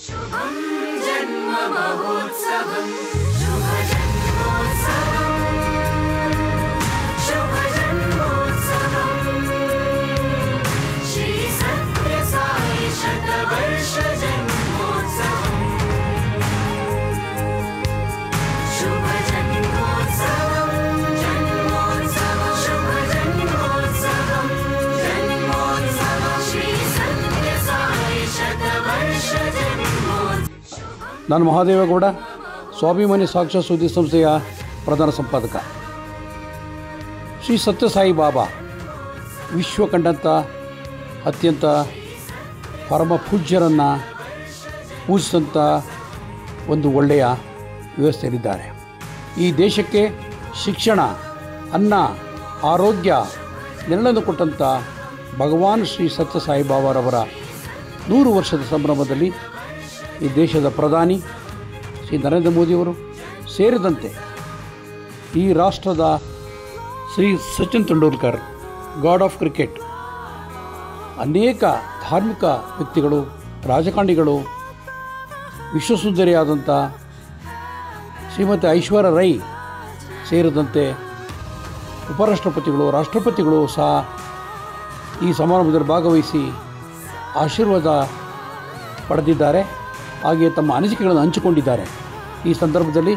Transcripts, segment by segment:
शुभं जन्म महोत्सवं शुभ जन्मोत्सवं शुभ जन्मोत्सवं श्री सत्य साई शतवर्ष जन्मोत्सवं शुभ जन्मोत्सवं जन्मोत्सवं शुभ जन्मोत्सवं जन्मोत्सवं श्री सत्य साई शतवर्ष ನಾನು ಮಹಾದೇವೇಗೌಡ, ಸ್ವಾಭಿಮಾನಿ ಸಾಕ್ಷ್ಯ ಸುದ್ದಿ ಸಂಸ್ಥೆಯ ಪ್ರಧಾನ ಸಂಪಾದಕ. ಶ್ರೀ ಸತ್ಯಸಾಯಿ ಬಾಬಾ ವಿಶ್ವ ಕಂಡಂಥ ಅತ್ಯಂತ ಪರಮ ಪೂಜ್ಯರನ್ನು ಪೂಜಿಸಿದಂಥ ಒಂದು ಒಳ್ಳೆಯ ವ್ಯವಸ್ಥೆಯಲ್ಲಿದ್ದಾರೆ. ಈ ದೇಶಕ್ಕೆ ಶಿಕ್ಷಣ, ಅನ್ನ, ಆರೋಗ್ಯ ನೆರಳನ್ನು ಕೊಟ್ಟಂಥ ಭಗವಾನ್ ಶ್ರೀ ಸತ್ಯಸಾಯಿ ಬಾಬಾರವರ 100 ವರ್ಷದ ಸಂಭ್ರಮದಲ್ಲಿ ಈ ದೇಶದ ಪ್ರಧಾನಿ ಶ್ರೀ ನರೇಂದ್ರ ಮೋದಿಯವರು ಸೇರಿದಂತೆ ಈ ರಾಷ್ಟ್ರದ Shri Sachin Tendulkar, god of cricket, ಅನೇಕ ಧಾರ್ಮಿಕ ವ್ಯಕ್ತಿಗಳು, ರಾಜಕಾರಣಿಗಳು, ವಿಶ್ವಸುಂದರಿಯಾದಂಥ ಶ್ರೀಮತಿ ಐಶ್ವರ್ಯ ರೈ ಸೇರಿದಂತೆ ಉಪರಾಷ್ಟ್ರಪತಿಗಳು, ರಾಷ್ಟ್ರಪತಿಗಳು ಸಹ ಈ ಸಮಾರಂಭದಲ್ಲಿ ಭಾಗವಹಿಸಿ ಆಶೀರ್ವಾದ ಪಡೆದಿದ್ದಾರೆ. ಹಾಗೆಯೇ ತಮ್ಮ ಅನಿಸಿಕೆಗಳನ್ನು ಹಂಚಿಕೊಂಡಿದ್ದಾರೆ. ಈ ಸಂದರ್ಭದಲ್ಲಿ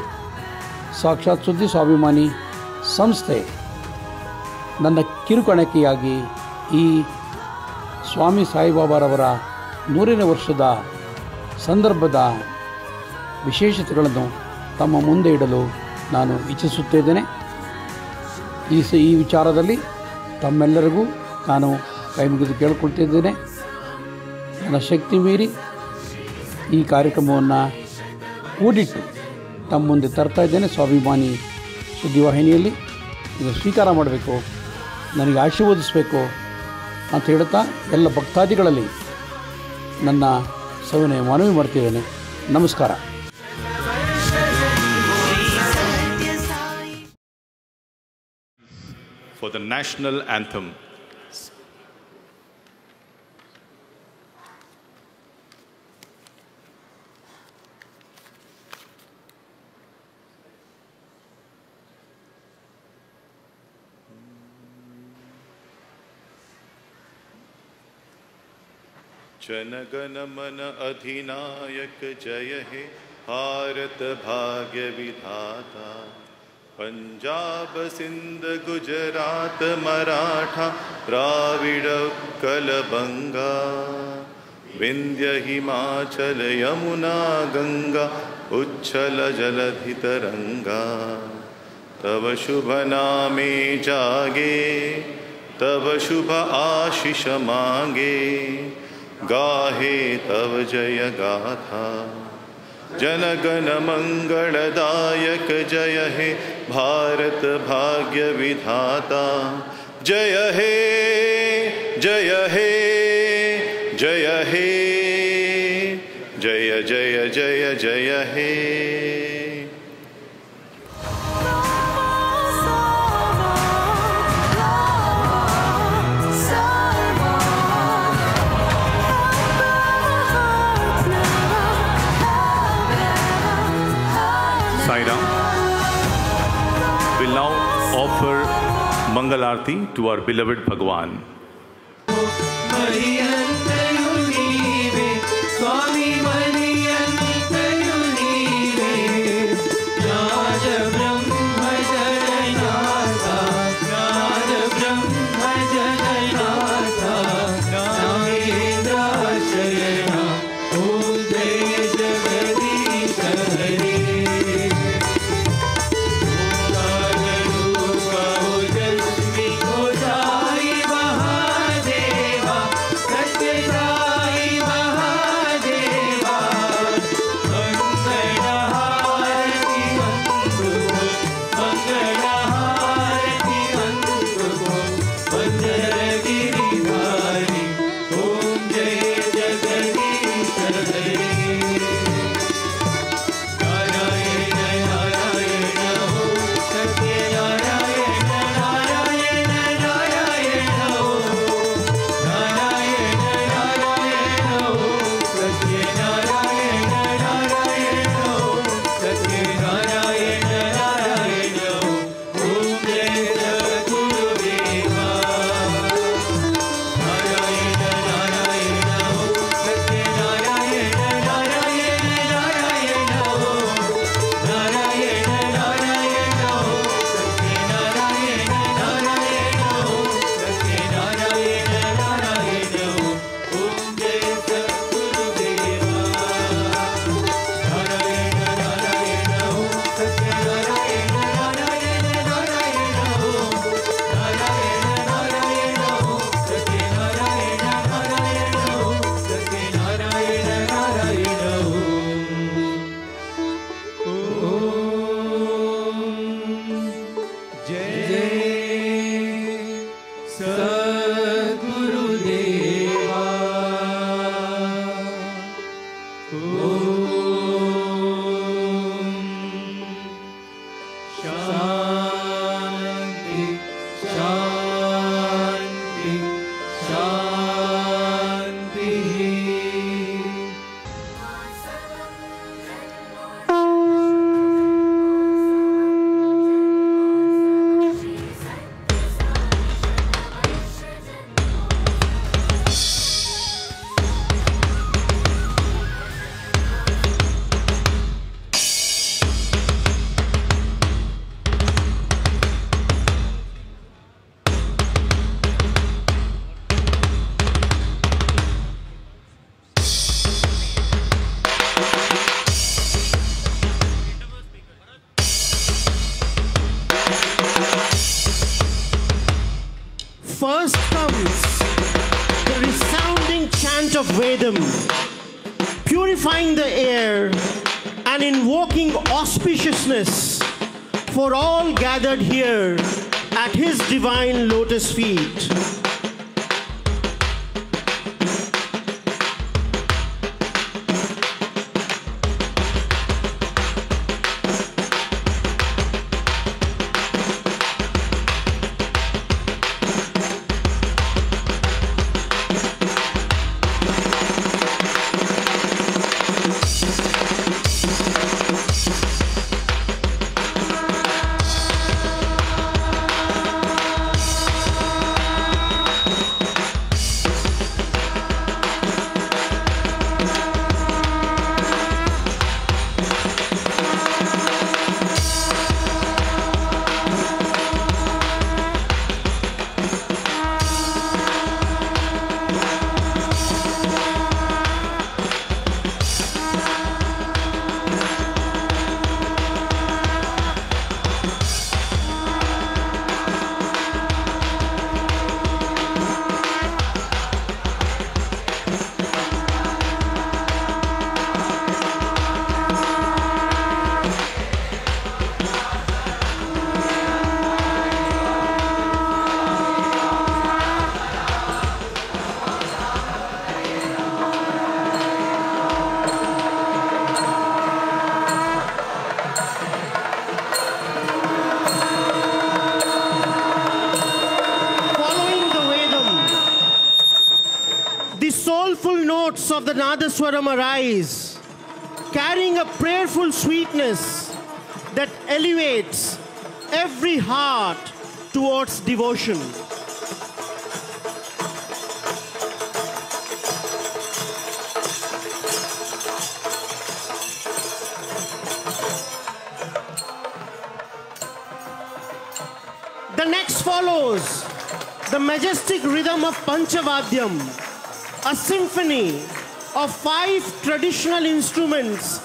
ಸಾಕ್ಷಾತ್ ಸುದ್ದಿ ಸ್ವಾಭಿಮಾನಿ ಸಂಸ್ಥೆ ನನ್ನ ಕಿರುಕಾಣಿಕೆಯಾಗಿ ಈ ಸ್ವಾಮಿ ಸಾಯಿಬಾಬಾರವರ 100ನೇ ವರ್ಷದ ಸಂದರ್ಭದ ವಿಶೇಷತೆಗಳನ್ನು ತಮ್ಮ ಮುಂದೆ ಇಡಲು ನಾನು ಇಚ್ಛಿಸುತ್ತಿದ್ದೇನೆ. ಈ ವಿಚಾರದಲ್ಲಿ ತಮ್ಮೆಲ್ಲರಿಗೂ ನಾನು ಕೈ ಮುಗಿದು ಕೇಳಿಕೊಳ್ತಿದ್ದೇನೆ. ನನ್ನ ಶಕ್ತಿ ಮೀರಿ ಈ ಕಾರ್ಯಕ್ರಮವನ್ನು ಕೂಡಿಟ್ಟು ತಮ್ಮ ಮುಂದೆ ತರ್ತಾ ಇದ್ದೇನೆ. ಸ್ವಾಭಿಮಾನಿ ಸುದ್ದಿವಾಹಿನಿಯಲ್ಲಿ ಇದು ಸ್ವೀಕಾರ ಮಾಡಬೇಕು, ನನಗೆ ಆಶೀರ್ವದಿಸಬೇಕು ಅಂತ ಹೇಳುತ್ತಾ ಎಲ್ಲ ಭಕ್ತಾದಿಗಳಲ್ಲಿ ನನ್ನ ಸವಿನಯ ಮನವಿ ಮಾಡ್ತಿದ್ದೇನೆ. ನಮಸ್ಕಾರ. For the national anthem. जनगण मन अधिनायक जय हे भारत भाग्य विधाता पंजाब सिंध गुजरात मराठा द्राविड़ उत्कल बंगा विंध्य हिमाचल यमुना गंगा उच्छल जलधि तरंगा तव शुभ नामे जागे तव शुभ आशीष मांगे गाहे तव जय गाथा जनगण मंगलदायक जय हे भारत भाग्य विधाता जय हे जय हे जय हे जय जय जय जय हे Sairam will now offer Mangal Aarti to our beloved Bhagwan. Vedam, purifying the air and invoking auspiciousness for all gathered here at his divine lotus feet. Of the Nadaswaram arise, carrying a prayerful sweetness that elevates every heart towards devotion. The next follows the majestic rhythm of Panchavadyam, a symphony of 5 traditional instruments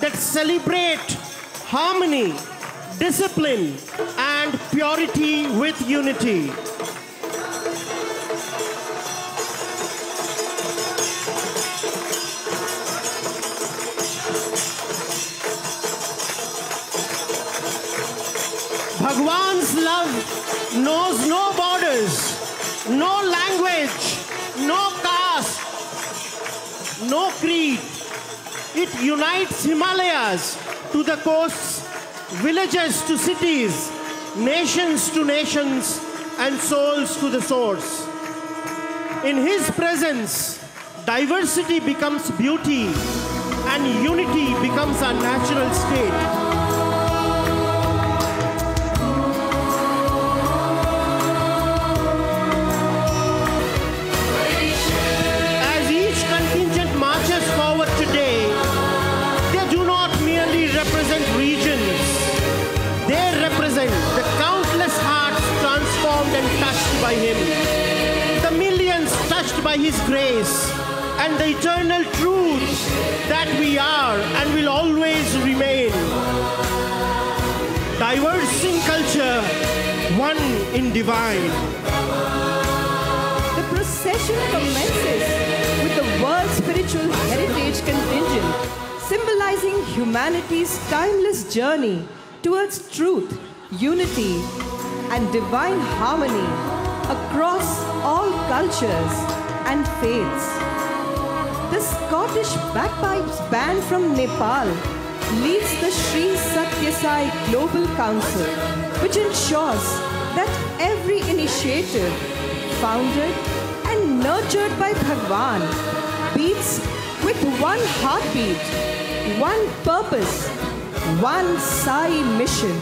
that celebrate harmony, discipline, and purity with unity. Bhagwan's love knows no borders, no language, no caste, no creed. It unites Himalayas to the coasts, villages to cities, nations to nations, and souls to the source. In his presence, diversity becomes beauty and unity becomes a natural state. The countless hearts transformed and touched by him, the millions touched by his grace, and the eternal truth that we are and will always remain. Diverse in culture, one in divine. The procession commences with the World Spiritual Heritage Contingent, symbolizing humanity's timeless journey towards truth, unity, and divine harmony across all cultures and faiths. The Scottish Bagpipes Band from Nepal leads the Sri Satya Sai Global Council, which ensures that every initiative founded and nurtured by Bhagwan beats with one heartbeat, one purpose, one Sai mission.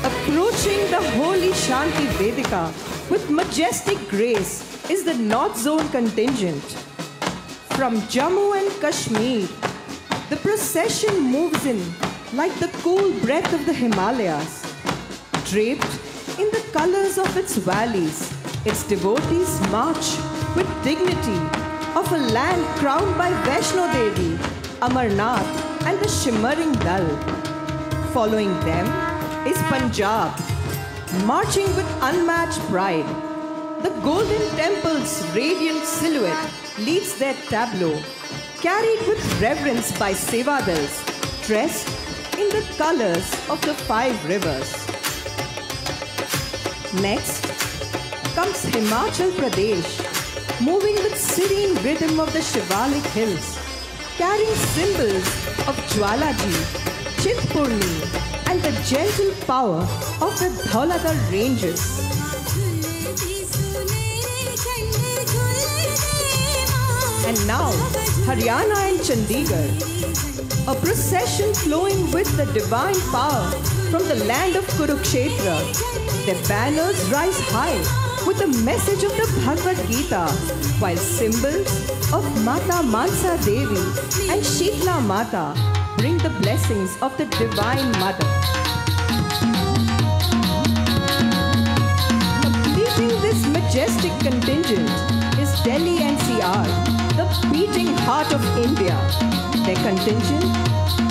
Approaching the holy Shanti Vedika with majestic grace is the North Zone contingent. From Jammu and Kashmir, the procession moves in like the cool breath of the Himalayas. Draped in the colors of its valleys, its devotees march with dignity of a land crowned by Vaishno Devi, Amarnath, and the shimmering Dal. Following them is Punjab, marching with unmatched pride. The Golden Temple's radiant silhouette leads their tableau, carried with reverence by Sevadals, dressed in the colors of the 5 rivers. Next comes Himachal Pradesh, moving with serene rhythm of the Shivalik hills, carrying symbols of Jwalaji, Chintpurni, and the gentle power of the Dhauladar ranges. And now, Haryana and Chandigarh, a procession flowing with the divine power from the land of Kurukshetra. Their banners rise high with the message of the Bhagavad Gita, while symbols of Mata Mansa Devi and Shitla Mata bring the blessings of the Divine Mother. Completing this majestic contingent is Delhi NCR, the beating heart of India. Their contingent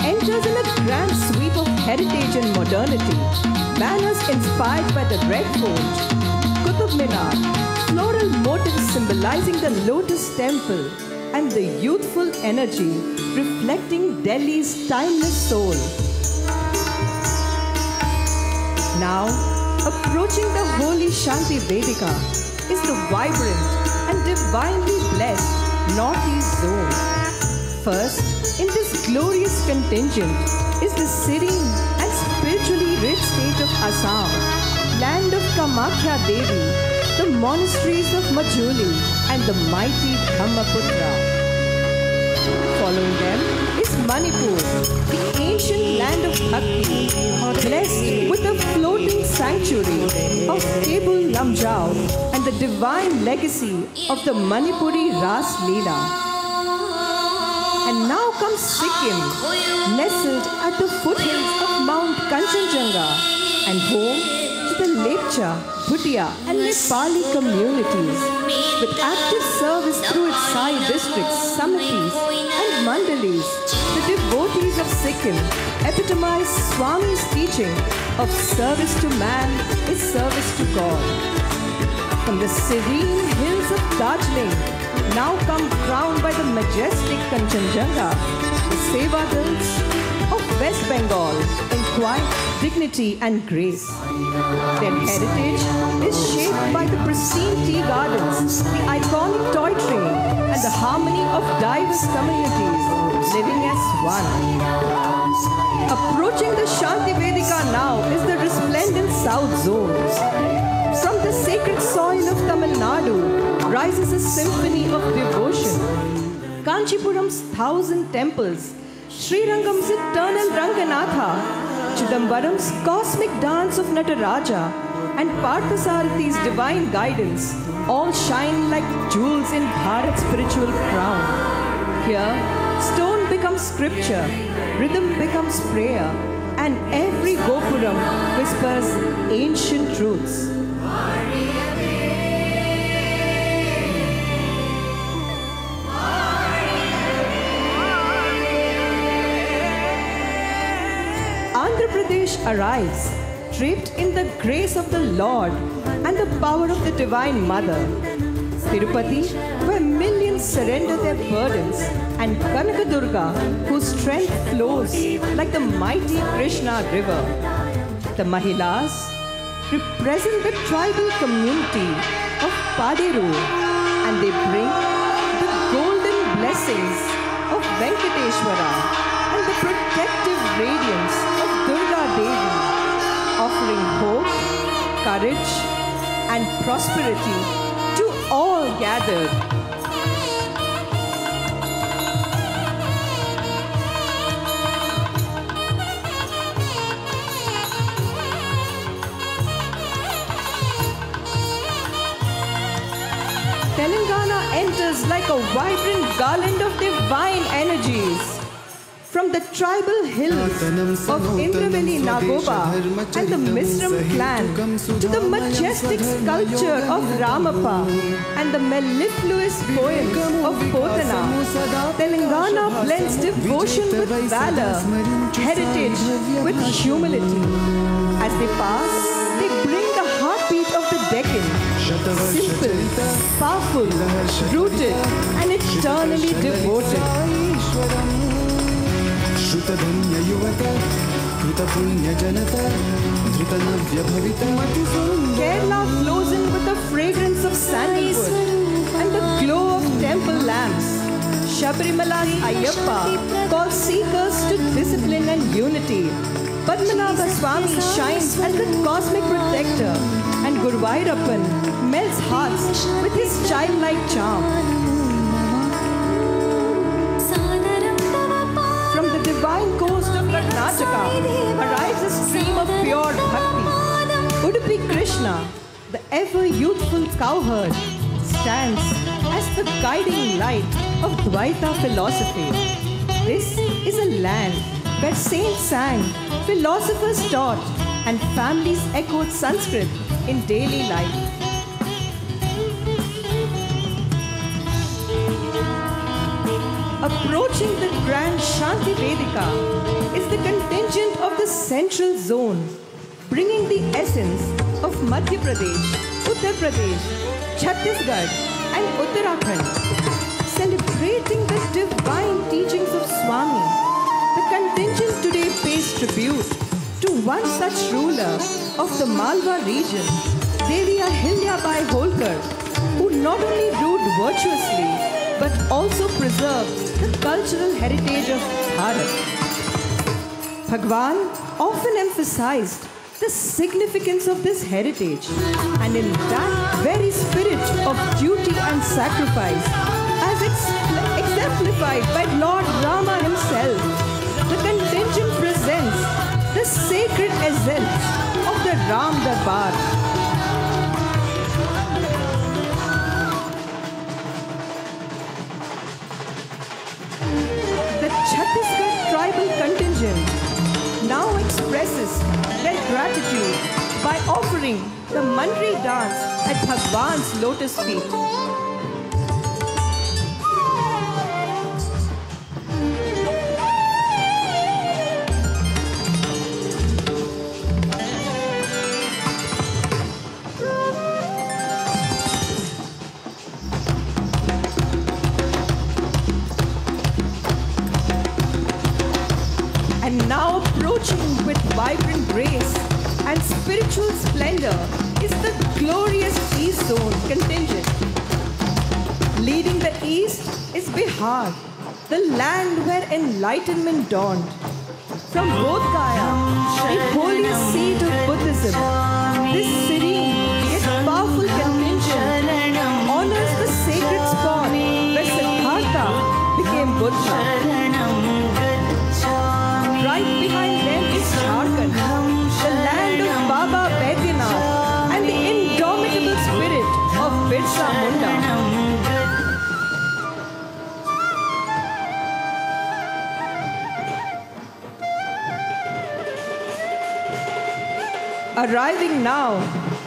enters in a grand sweep of heritage and modernity. Banners inspired by the Red Fort, Qutub Minar, floral motifs symbolizing the Lotus Temple, and the youthful energy reflecting Delhi's timeless soul. Now, approaching the holy Shanti Vedika is the vibrant and divinely blessed Northeast Zone. First, in this glorious contingent is the serene and spiritually rich state of Assam, land of Kamakhya Devi, the monasteries of Majuli, and the mighty Brahmaputra. Following them is Manipur, the ancient land of Bhakti, blessed with the floating sanctuary of Tebul Lamjao and the divine legacy of the Manipuri Ras Leela. And now comes Sikkim, nestled at the foothills of Mount Kanchenjunga and home to the Lepcha, Bhutia and Nepali communities, with active service through its Sai districts, Samitis and Mandalis. The devotees of Sikkim epitomize Swami's teaching of service to man is service to God. From the serene hills of Darjeeling, now come crowned by the majestic Kanchenjunga, the Sevadals of West Bengal in quiet dignity and grace. Their heritage is shaped by the pristine tea gardens, the iconic toy train, and the harmony of diverse communities living as one. Approaching the Shanti Vedika now is the resplendent South Zone. From the sacred soil of Tamil Nadu rises a symphony of devotion. Kanchipuram's 1,000 temples, Srirangam's eternal Ranganatha, Chidambaram's cosmic dance of Nataraja, and Parthasarathi's divine guidance all shine like jewels in Bharat's spiritual crown. Here, stone becomes scripture, rhythm becomes prayer, and every Gopuram whispers ancient truths. Andhra Pradesh arrives, draped in the grace of the Lord and the power of the Divine Mother. Tirupati, where millions surrender their burdens, and Kanakadurga, whose strength flows like the mighty Krishna river. The Mahilas represent the tribal community of Paderu, and they bring the golden blessings of Venkateshwara and the protective radiance of Durga Devi, offering hope, courage, and prosperity to all gathered. Telangana enters like a vibrant garland of divine energies. From the tribal hills of Indraveli Nagoba and the Misram clan to the majestic sculpture of Ramappa and the mellifluous poems of Potana, Telangana blends devotion with valor, heritage with humility. As they pass, they bring the heartbeat of the Deccan, simple, powerful, rooted and eternally devoted. श्रुतधन्य युवक कृतपुण्य जनता धृतनव्य भविता Kerala flows in with the fragrance of sandalwood and the glow of temple lamps. Shabarimala's Ayyappa calls seekers to discipline and unity. Padmanabha Swami shines as the cosmic protector, and Guruvayurappan melts hearts with his childlike charm. From the divine coast of Karnataka arrives a stream of pure bhakti. Udupi Krishna, the ever youthful cowherd, stands as the guiding light of Dvaita philosophy. This is a land where saints sang, philosophers taught, and families echoed Sanskrit in daily life. Approaching the grand Shanti Vedika is the contingent of the central zone, bringing the essence of Madhya Pradesh, Uttar Pradesh, Chhattisgarh and Uttarakhand. Celebrating the divine teachings of Swami, the contingent today pays tribute to one such ruler of the Malwa region, Devi Ahilyabai Holkar, who not only ruled virtuously but also preserved the cultural heritage of Bharat. Bhagwan often emphasized the significance of this heritage, and in that very spirit of duty and sacrifice, as exemplified by Lord Rama himself, the contingent presents the sacred essence of the Ram Darbar. The Chhattisgarh tribal contingent now expresses their gratitude by offering the Mandri dance at Bhagwan's lotus feet. And now approaching with vibrant grace and spiritual splendor is the glorious East Zone contingent. Leading the East is Bihar, the land where enlightenment dawned. From Bodh Gaya, the holiest seat of Buddhism, this serene yet powerful contingent honors the sacred spot where Siddhartha became Buddha. Right behind them is Jharkhand, the land of Baba Baidyanath and the indomitable spirit of Birsa Munda. Arriving now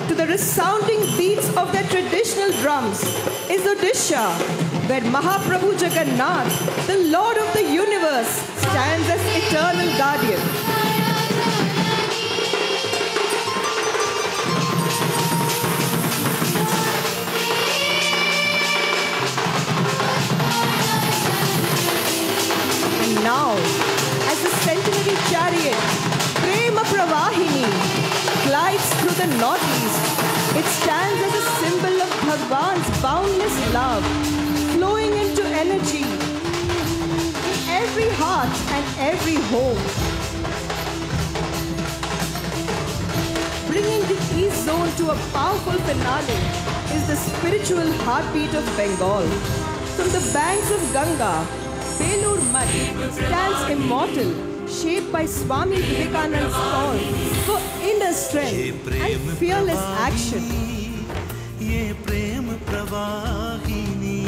to the resounding beats of their traditional drums is Odisha, where Mahaprabhu Jagannath, the Lord of the universe, stands as eternal guardian. And now, as the centenary chariot, Prema Pravahini, glides through the northeast, it stands as a symbol of Bhagwan's boundless love, flowing into energy in every heart and every home. Bringing the East Zone to a powerful finale is the spiritual heartbeat of Bengal. From the banks of Ganga, Belur Math stands immortal, shaped by Swami Vivekananda's call for inner strength and fearless action. ये प्रेम प्रवाहिनी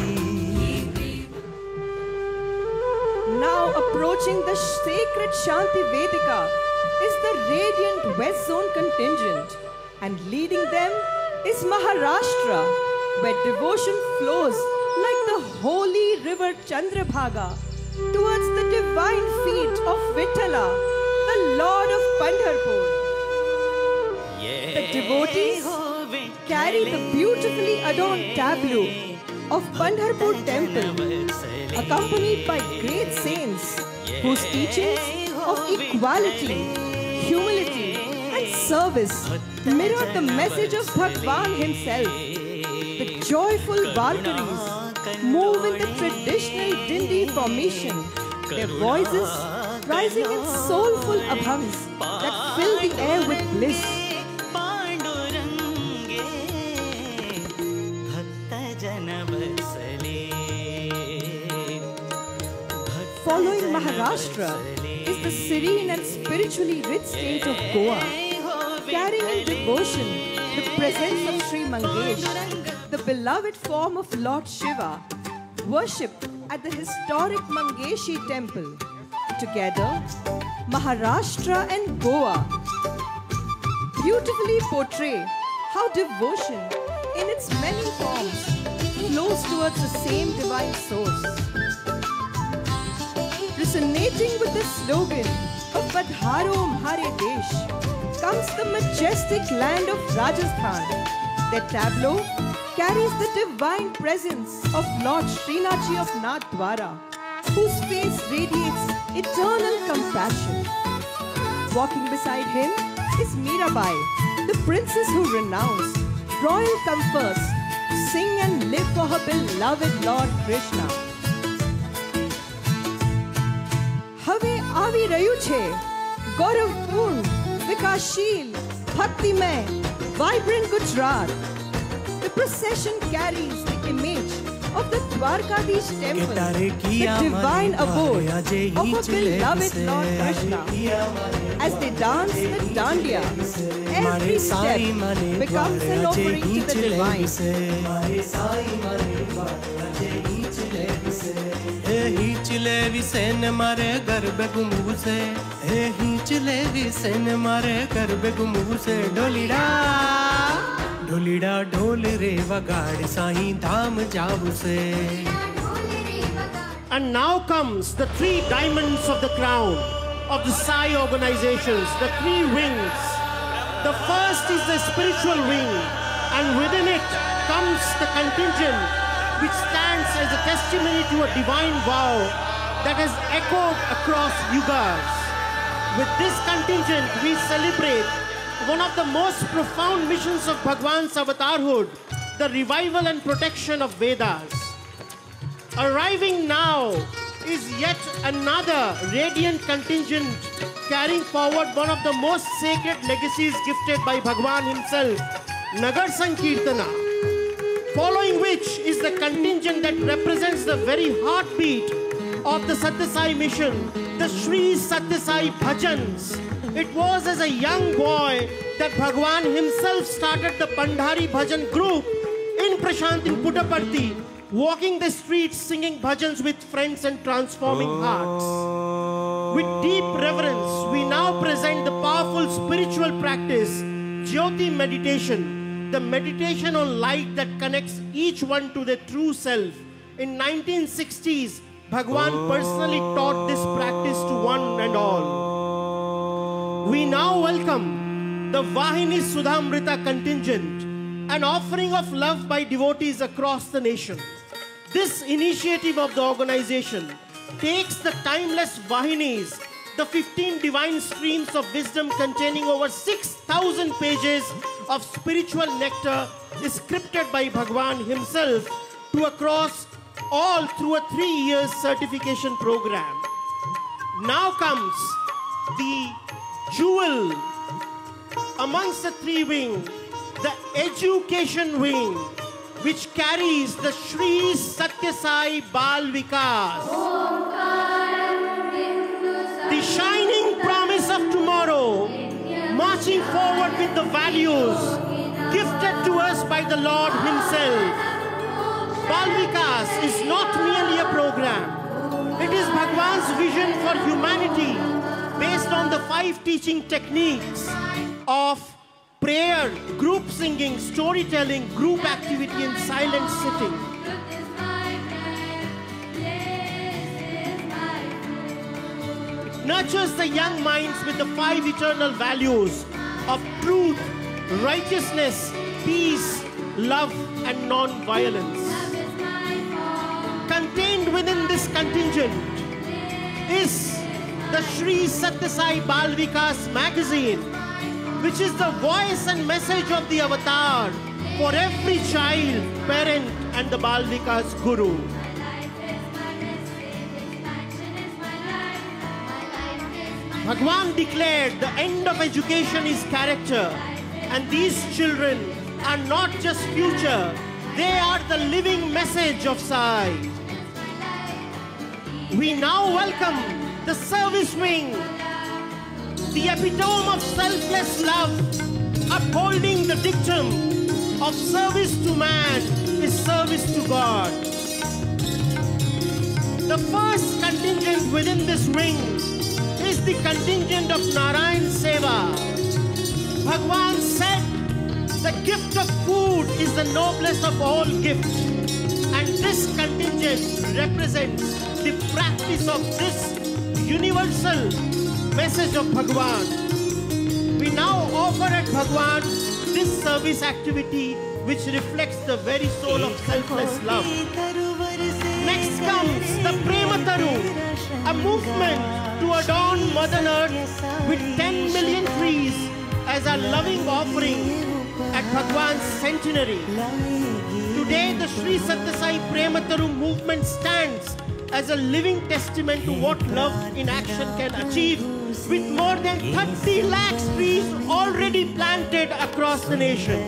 Now approaching the sacred Shanti Vedika is the radiant West Zone contingent, and leading them is Maharashtra, where devotion flows like the holy river Chandrabhaga towards the divine feet of Vittala, the Lord of Pandharpur. The devotees carry the beautifully adorned tableau of Pandharpur temple, accompanied by great saints whose teachings of equality, humility, and service mirror the message of Bhagwan himself. The joyful Valkyries move in the traditional Dindi formation, their voices rising in soulful abhangs that fill the air with bliss. Following Maharashtra is the serene and spiritually rich state of Goa, carrying in devotion the presence of Sri Mangesh, the beloved form of Lord Shiva, worshipped at the historic Mangeshi temple. Together, Maharashtra and Goa beautifully portray how devotion, in its many forms, flows towards the same divine source. Resonating with the slogan of Padharo Mhare Desh comes the majestic land of Rajasthan. Their tableau carries the divine presence of Lord Srinathji of Nathdwara, whose face radiates eternal compassion. Walking beside him is Mirabai, the princess who renounced royal comforts to sing and live for her beloved Lord Krishna. હવે આવી રહ્યું છે ગૌરવપૂર્ણ, વિકાસશીલ, ભક્તિમય, vibrant Gujarat. The procession carries the image of the Dwarkadish temple, the divine abode of our beloved Lord Krishna. As they dance the dandiya, every step becomes an offering to the divine. हिचले Visen मारे गर्भ गुमू से, हिचले विसेन मारे गर्भ गुमू से, ढोलीड़ा ढोलीड़ा ढोल रे वगाड़ साईं धाम जाऊ से. And now comes the three diamonds of the crown of the Sai organizations, the three wings. The first is the spiritual wing, and within it comes the contingent, which stands as a testimony to a divine vow that has echoed across yugas. With this contingent, we celebrate one of the most profound missions of Bhagwan's avatarhood, the revival and protection of Vedas. Arriving now is yet another radiant contingent carrying forward one of the most sacred legacies gifted by Bhagwan himself, Nagar Sankirtana. Following which is the contingent that represents the very heartbeat of the Satya Sai mission, the Sri Satya Sai Bhajans. It was as a young boy that Bhagwan himself started the Pandhari Bhajan group in Prashant in Puttaparthi, walking the streets singing bhajans with friends and transforming hearts. With deep reverence, we now present the powerful spiritual practice, Jyoti meditation, the meditation on light that connects each one to their true self. In 1960s, Bhagwan personally taught this practice to one and all. We now welcome the Vahini Sudhamrita contingent, an offering of love by devotees across the nation. This initiative of the organization takes the timeless Vahinis, the 15 divine streams of wisdom containing over 6,000 pages of spiritual nectar scripted by Bhagwan himself, to across all through a 3-year certification program. Now comes the jewel amongst the three wings, the education wing, which carries the Sri Satya Sai Bal Vikas. The shining promise of tomorrow, marching forward with the values gifted to us by the Lord himself. Bal Vikas is not merely a program. It is Bhagwan's vision for humanity based on the 5 teaching techniques of prayer, group singing, storytelling, group activity, and silent sitting. It nurtures the young minds with the 5 eternal values of truth, righteousness, peace, love, and non-violence. Contained within this contingent is the Sri Satya Sai Bal Vikas magazine, which is the voice and message of the avatar for every child, parent, and the Bal Vikas Guru. Bhagwan declared the end of education is character, and these children are not just future, they are the living message of Sai. We now welcome the service wing, the epitome of selfless love, upholding the dictum of service to man is service to God. The first contingent within this wing is the contingent of Narayan Seva. Bhagwan said, the gift of food is the noblest of all gifts, and this contingent represents the practice of this universal message of Bhagwan. We now offer at Bhagwan this service activity which reflects the very soul of selfless love. Next comes the Prema Taru, a movement to adorn Mother Earth with 10 million trees as a loving offering at Bhagwan's centenary. Today, the Sri Satya Sai Prema Taru movement stands as a living testament to what love in action can achieve, with more than 30 lakhs trees already planted across the nation.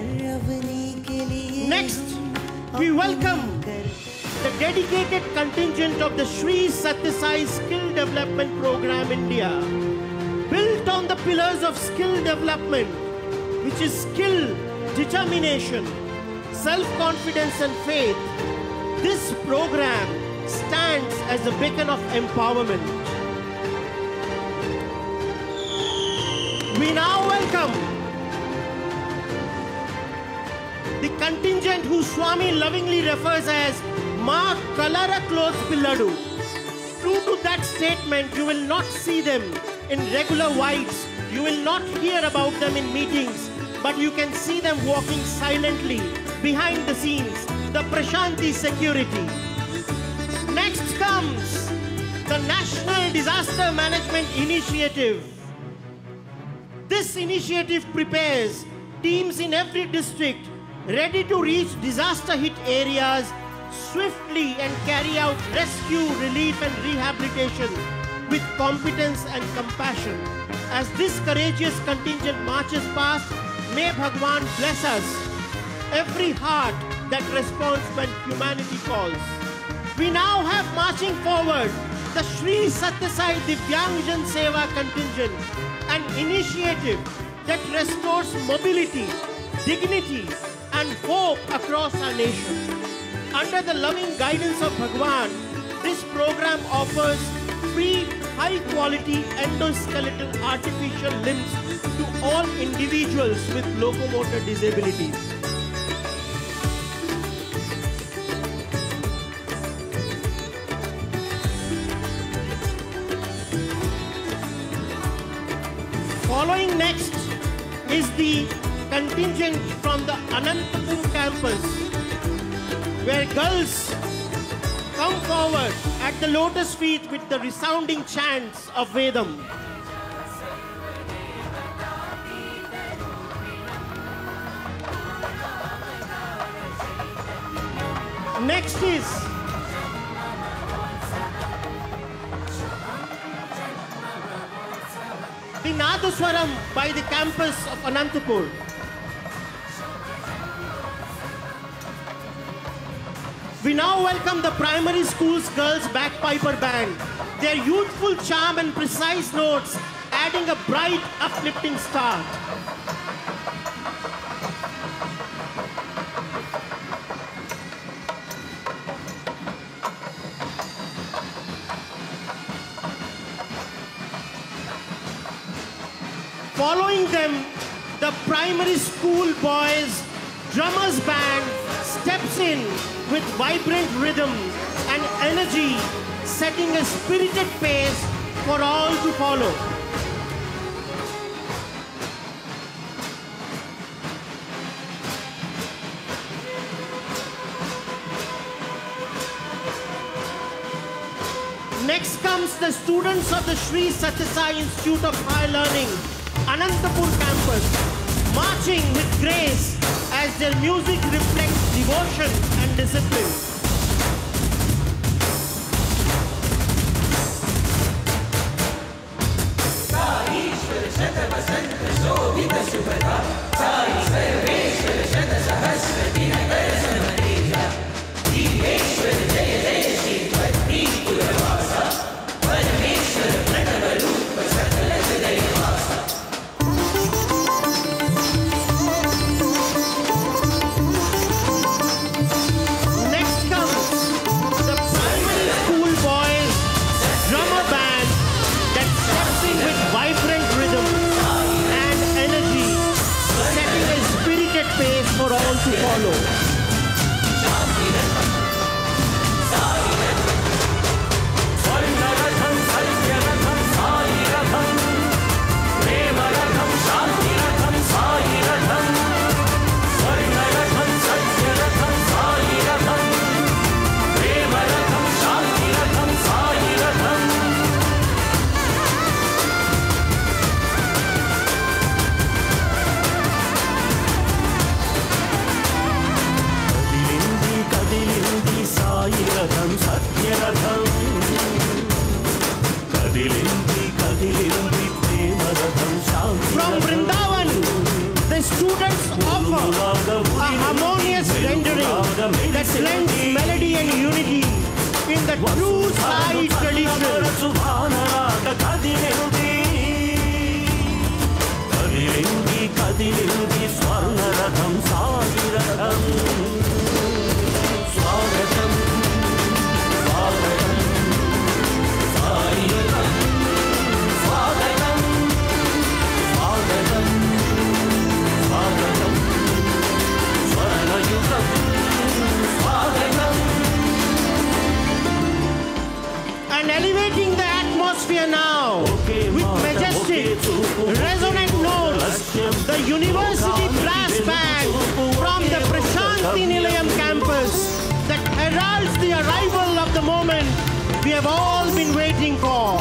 Next, we welcome the dedicated contingent of the Sri Satya Sai Skill Development Program India. Built on the pillars of skill development, which is skill, determination, self-confidence and faith, this program stands as a beacon of empowerment. We now welcome the contingent whose Swami lovingly refers as Ma Kalara Close Pilladu. True to that statement, you will not see them in regular whites, you will not hear about them in meetings, but you can see them walking silently behind the scenes, the Prashanti security. Next comes the National Disaster Management Initiative. This initiative prepares teams in every district ready to reach disaster-hit areas swiftly and carry out rescue, relief and rehabilitation with competence and compassion. As this courageous contingent marches past, may Bhagwan bless us, every heart that responds when humanity calls. We now have marching forward the Sri Satya Sai Divyangjan Seva contingent, an initiative that restores mobility, dignity and hope across our nation. Under the loving guidance of Bhagwan, this program offers free, high-quality endoskeletal artificial limbs to all individuals with locomotor disabilities. Following next is the contingent from the Anantapur campus, where girls come forward at the lotus feet with the resounding chants of Vedam. Next is the Nadaswaram by the campus of Anantapur. We now welcome the primary school's girls bagpiper band. Their youthful charm and precise notes adding a bright, uplifting start. Following them, the primary school boys drummers band steps in with vibrant rhythm and energy, setting a spirited pace for all to follow. Next comes the students of the Sri Satya Sai Institute of Higher Learning, Anantapur campus, marching with grace as their music reflects devotion and discipline. For all to follow. From Vrindavan, the students offer a harmonious rendering that blends melody and unity in the true Sai tradition. And elevating the atmosphere now with majestic, resonant notes, the University Brass Band from the Prashanti Nilayam campus that heralds the arrival of the moment we have all been waiting for.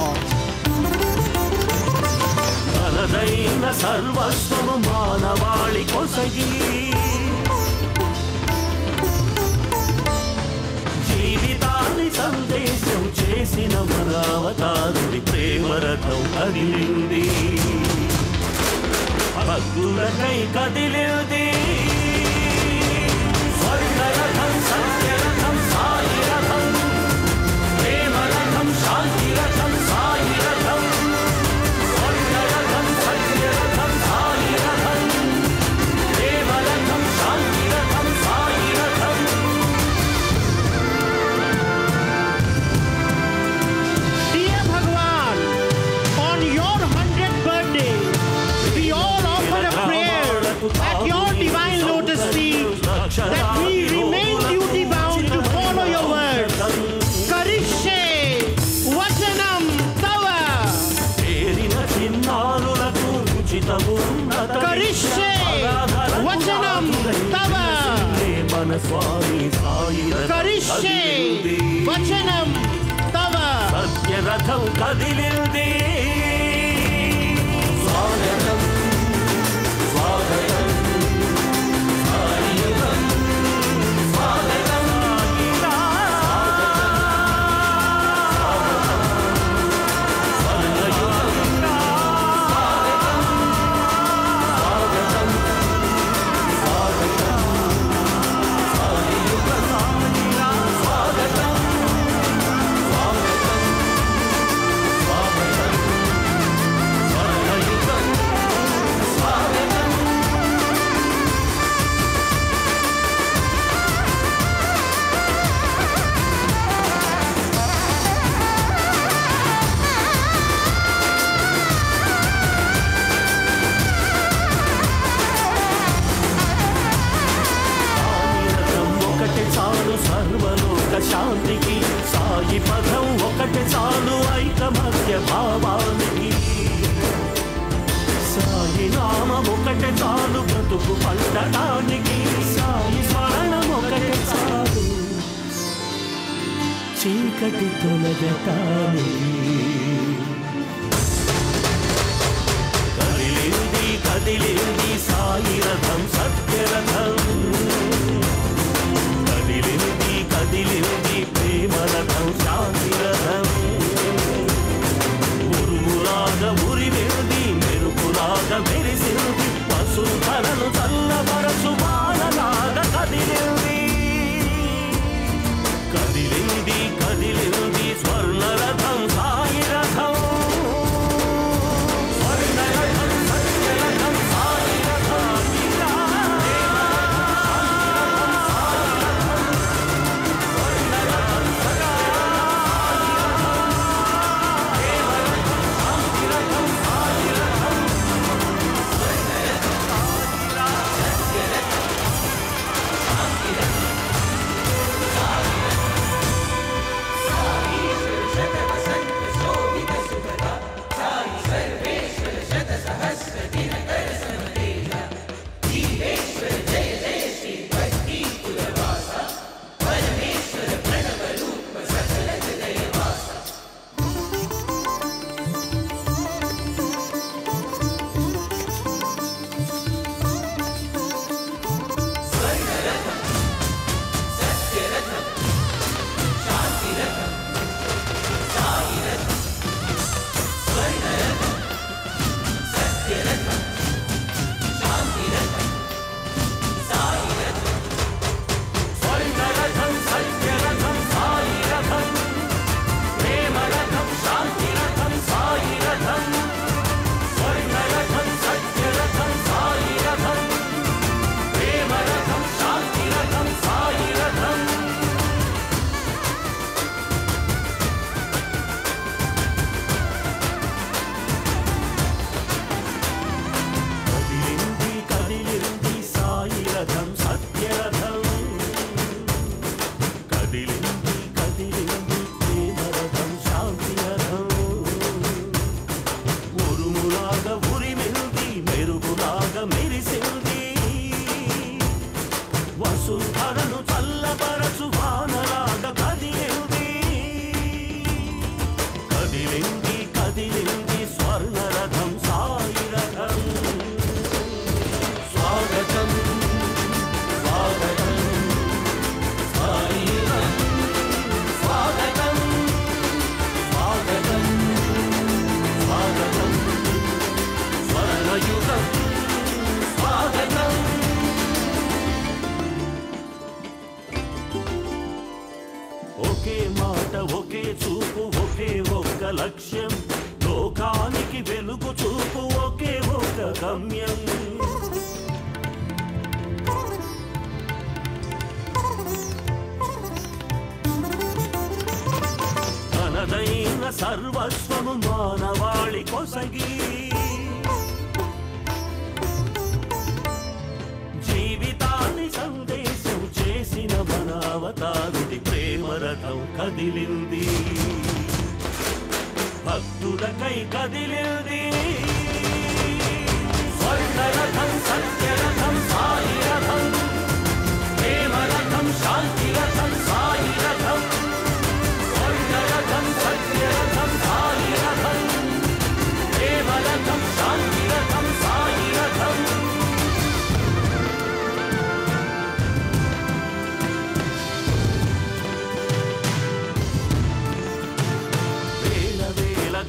సందేశం చేసిన మరావతారుడి ప్రేమరథం కదిలింది భక్తులకై కదిలింది స్వర్ణరథం సత్యరథం సాయి రథం ప్రేమరథం శాంతి రథం సాయి రథం స్వర్ణరథం సత్యరథం సాయి రథం ప్రేమరథం శాంతి రథం సాయి రథం. At your divine lotus feet, that we remain duty bound to follow your words. Karishye Vachanam Tava. Karishye Vachanam Tava. Karishye Vachanam Tava. Satyaratham kadilildi. Swagatam. Sai నామమొకటే చాలు బ్రతుకు పండడానికి సాయి స్మరణమొకటే చాలు చీకటి తొలగటానికి కదిలింది కదిలింది సాయి రథం సత్యరథం కదిలింది కదిలింది ప్రేమ రథం శాంతి రథం ఉరుములాగా ఉరిమింది మెరుపులాగా మెరిసింది వసుధరను చల్లబరచు వానలాగా కదిలింది కదిలింది కదిలింది స్వర్ణరథం సాయి రథం స్వర్ణరథం సత్యరథం సాయి రథం వసుధరను చల్లబరచు వానలాగా కదిలింది కదిలింది కదిలింది స్వర్ణరథం సాయి రథం స్వాగతం స్వాగతం సాయి రథం స్వాగతం స్వాగతం స్వాగతం స్వర్ణయుగం స్వాగతం ఒకే మాట ఒకే చూపు ఒకే ఒక్క లక్ష్యం లోకానికి వెలుగు చూపు ఒకే ఒక్క గమ్యం తనదైన సర్వస్వము మానవాళి కొసగి జీవితాన్ని సందేశం చేసిన మన అవతారుడి ప్రేమ రథం కదిలింది భక్తులకై కదిలింది స్వర్ణరథం సత్యరథం సాయి రథం ప్రేమ రథం శాంతి రథం సాయి రథం స్వర్ణరథం సత్యరథం సాయి రథం ప్రేమ రథం శాంతి రథం సాయి రథం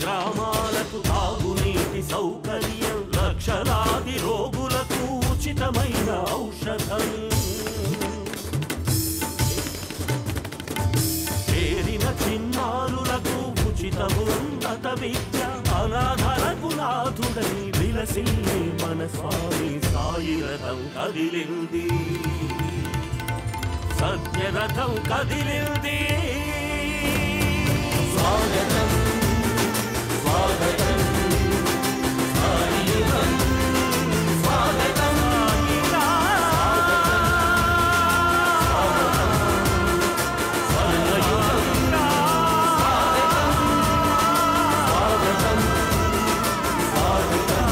గ్రామాలకు తాగునీటి సౌకర్యం లక్షలాది రోగులకు ఉచితమైన ఔషధం చేరిన చిన్నారులకు ఉచిత ఉన్నత విద్య అనాథలకు నాథుడై విలసిల్లే మన స్వామి సాయి రథం కదిలింది సత్యరథం కదిలింది స్వాగతం స్వాగతం సాయిరం స్వాగతం స్వాగతం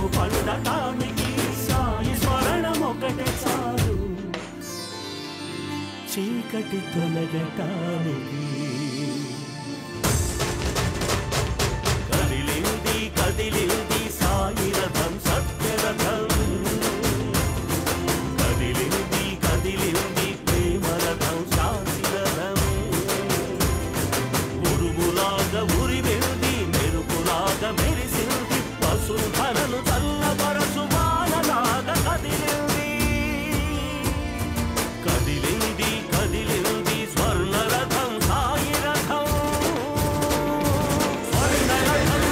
కడుపు పండటానికి సాయి స్మరణం ఒకటే చాలు చీకటి తొలగటానికి కదిలింది కదిలింది సాయి రథం సత్యరథం కదిలింది కదిలింది ప్రేమ రథం శాంతి రథం ఉరుములాగా ఉరివెంది మెరుపులాగా మెరిసింది వసుంధరను చల్లబరచు వానలాగా కదిలింది కదిలింది కదిలింది స్వర్ణ రథం సాయి రథం స్వర్ణ రథం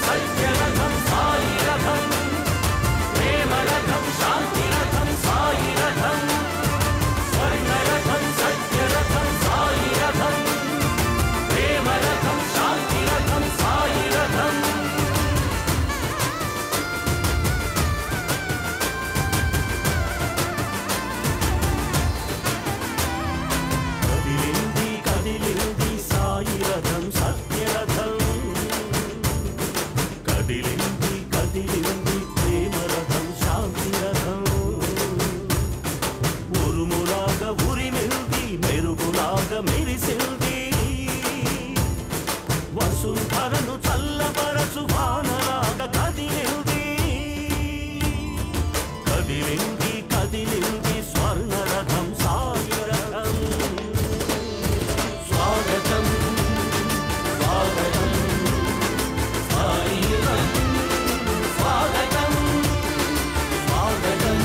సత్య రథం సాయి రథం వసుంధరను చల్లబరచు వానలాగా కదిలింది కదిలింది కదిలింది స్వర్ణ రథం సాయి రథం స్వాగతం స్వాగతం సాయి రథం స్వాగతం స్వాగతం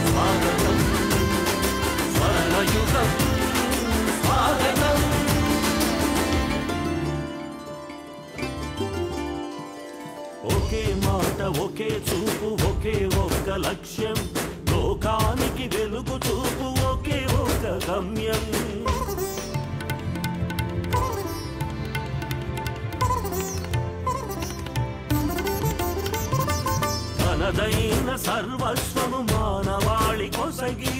స్వాగతం స్వర్ణయుగం స్వాగతం ఒకే మాట ఒకే చూపు ఒకే ఒక్క లక్ష్యం లోకానికి వెలుగు చూపు ఒకే ఒక్క గమ్యం తనదైన సర్వస్వము మానవాళి కొసగి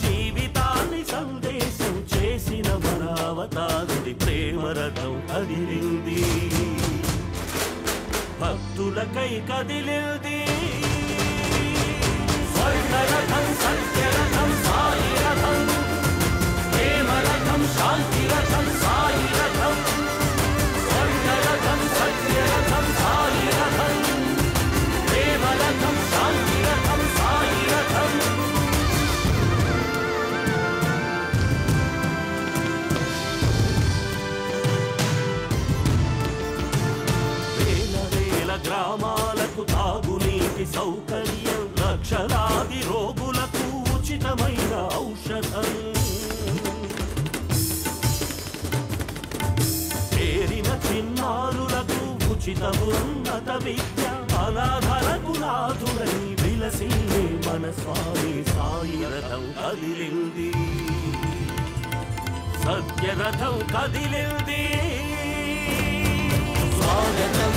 జీవితాన్ని సందేశం చేసిన మన అవతారుడి ప్రేమ రథం కదిలింది భక్తులకై కదిలింది స్వర్ణ రథం సత్య రథం సాయి రథం ప్రేమ రథం శాంతి రథం సాయి రథం స్వర్ణ రథం సత్య రథం సాయి రథం ప్రేమ రథం శాంతి రథం సాయి రథం గ్రామాలకు తాగునీటి సౌకర్యం లక్షలాది రోగులకు ఉచితమైన ఔషధం చేరిన చిన్నారులకు ఉచిత ఉన్నత విద్య అనాథలకు నాథుడై విలసిల్లే మన స్వామి సాయి రథం కదిలింది సత్యరథం కదిలింది స్వాగతం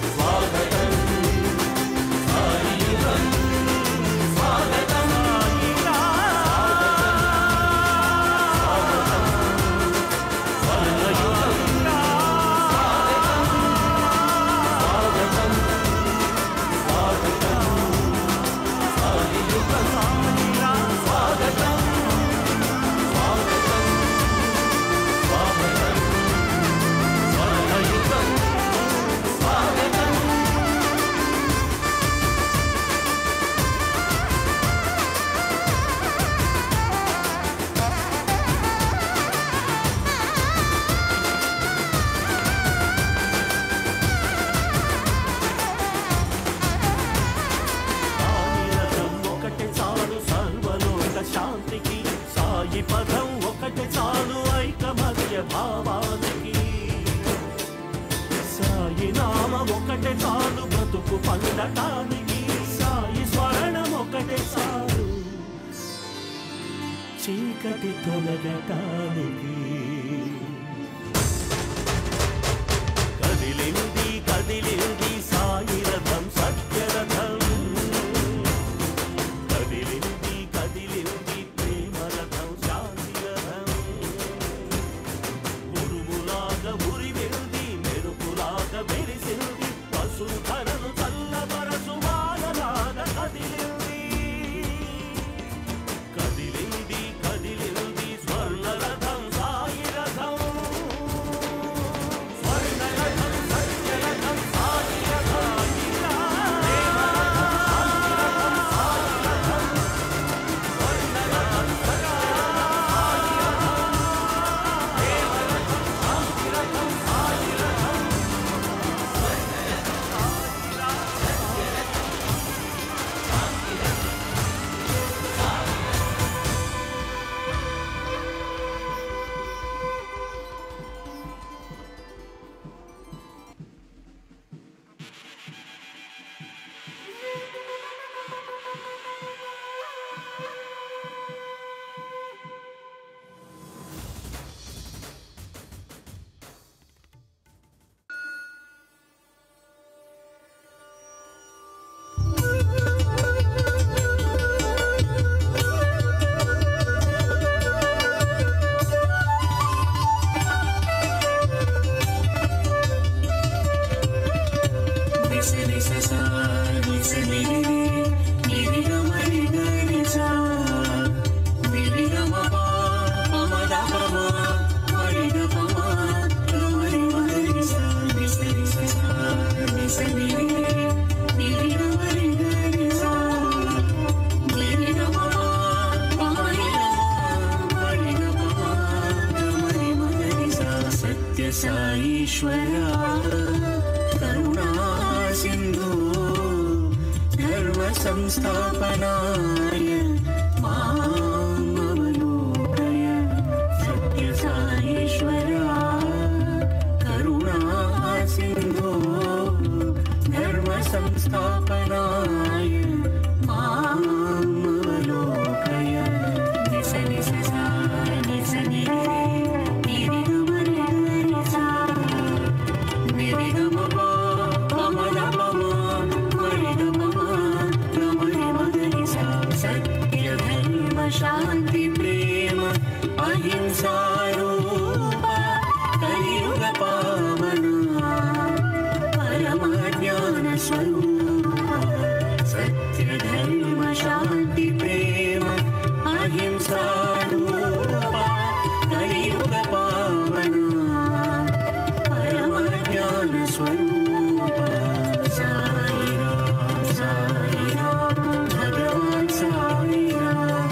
స్వాగతం సాయియుగం స్వాగతం పదం ఒకటి చాలు ఐకమత్య భావానికి సాయి నామం ఒకటి చాలు బ్రతుకు పండటానికి సాయి స్మరణం ఒకటి చాలు చీకటి తొలగటానికి కదిలింది కదిలింది సాయి రథం సత్యరథం కదిలింది కదిలింది ప్రేమ రథం శాంతి రథం ఉరుములాగా ఉరివెంది మెరుపులాగా మెరిసింది పశుధరను చల్లబరసు వానలాగా కదిలింది కదిలింది కదిలింది స్వర్ణ రథం సాయి రథం స్వర్ణ రథం సత్య రథం సాయి రథం ప్రేమ రథం శాంతి రథం సాయి రథం స్వర్ణ రథం సదా సాయి రథం ప్రేమ రథం శాంతి రథం సాయి రథం స్వర్ణ రథం సాయి రథం साईश्वरा करुणा सिंधु धर्म संस्थापनाय मामवलोकय सत्य साईश्वरा करुणा सिंधु धर्म संस्थापनाय मामवलोकय निस निस सा निस नि शांति प्रेम अहिंसा रूपा कलियुग पावना परम ज्ञान स्वरूपा सत्य धर्म शांति प्रेम अहिंसा रूपा कलियुग पावना परम ज्ञान स्वरूपा साई राम भगवान साई राम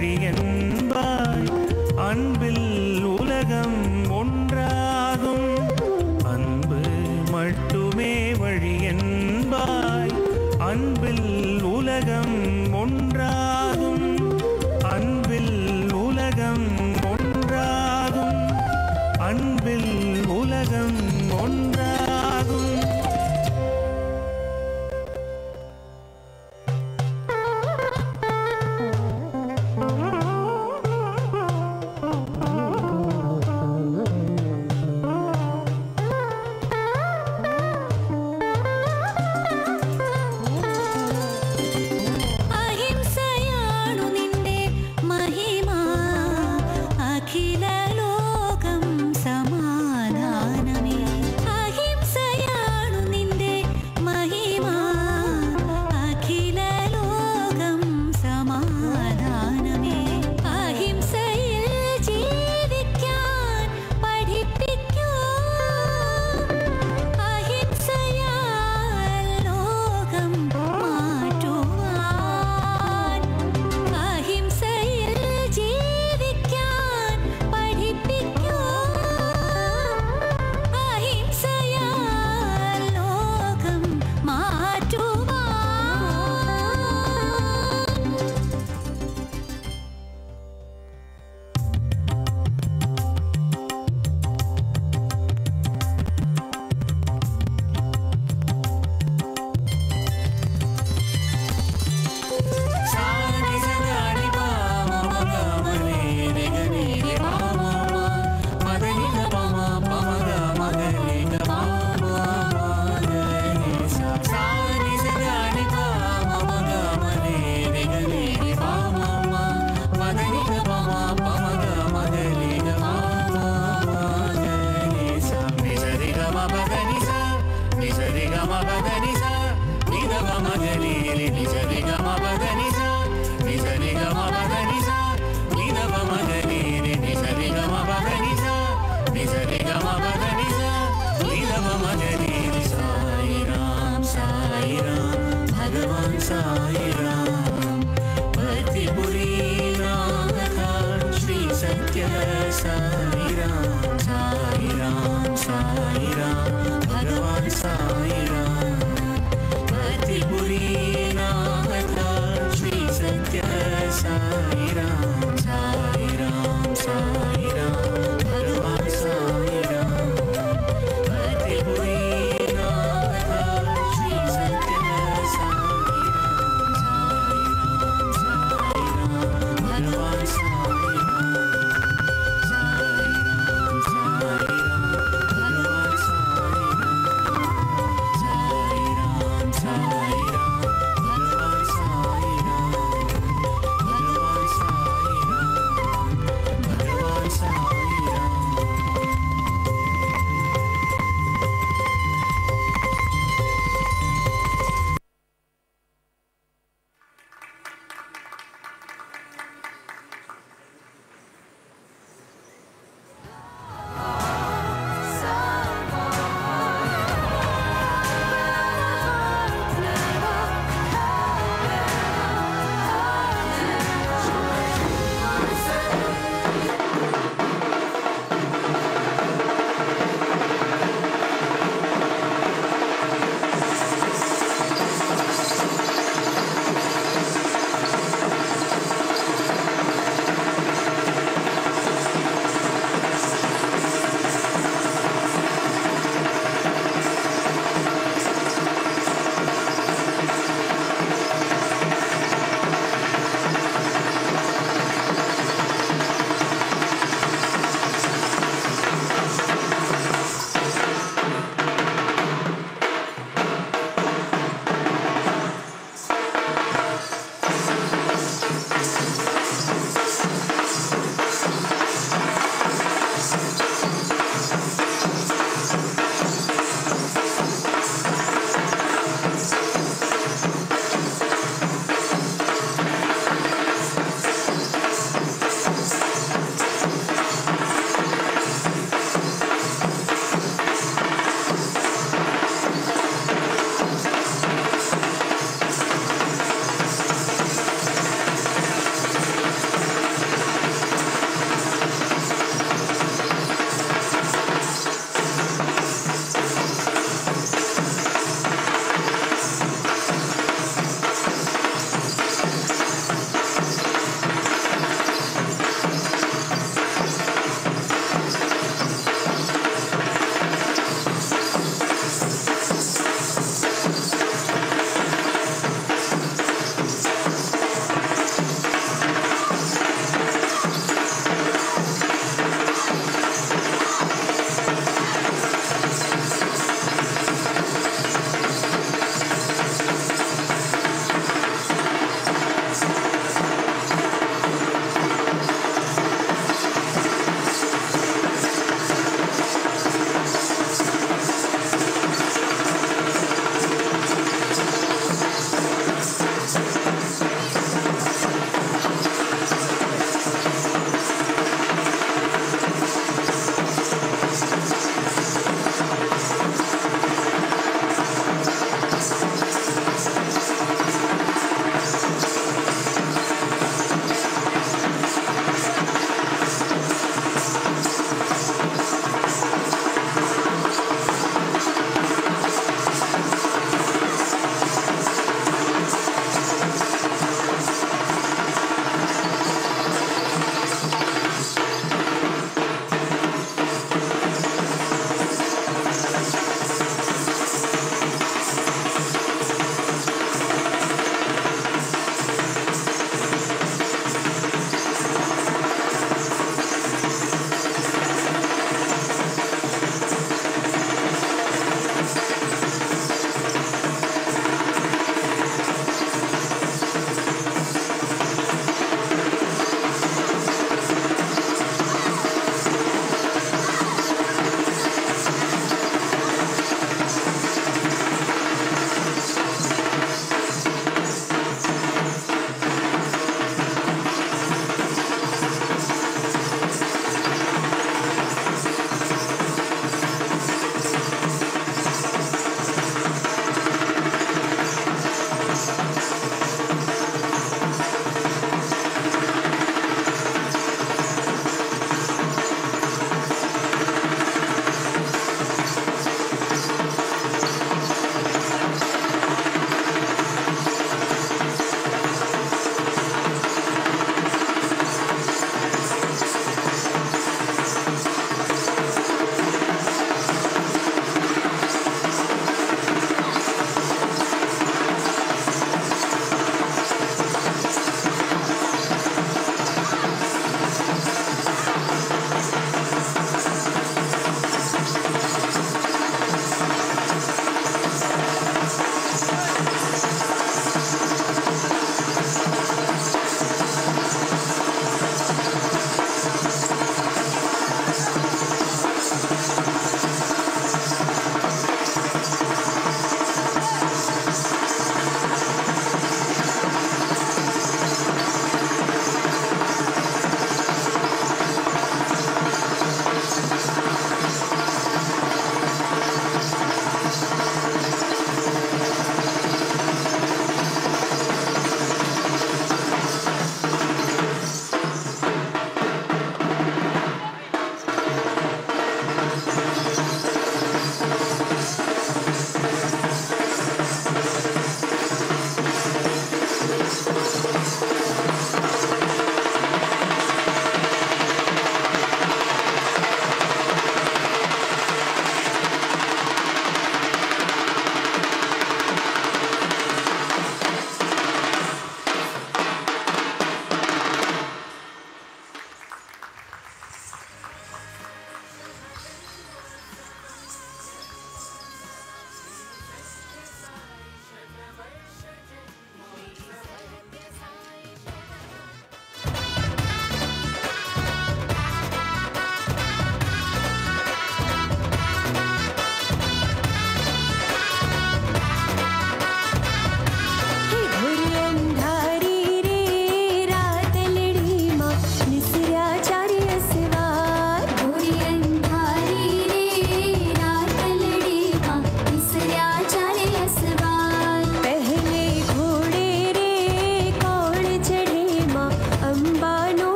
வழி என்பாய் அன்பில் உலகம் ஒன்றாகும் அன்பு மட்டுமே வழி என்பாய் அன்பில் உலகம் ஒன்றாகும் அன்பில் உலகம் ஒன்றாகும் அன்பில் உலகம் ஒன்றாகும்.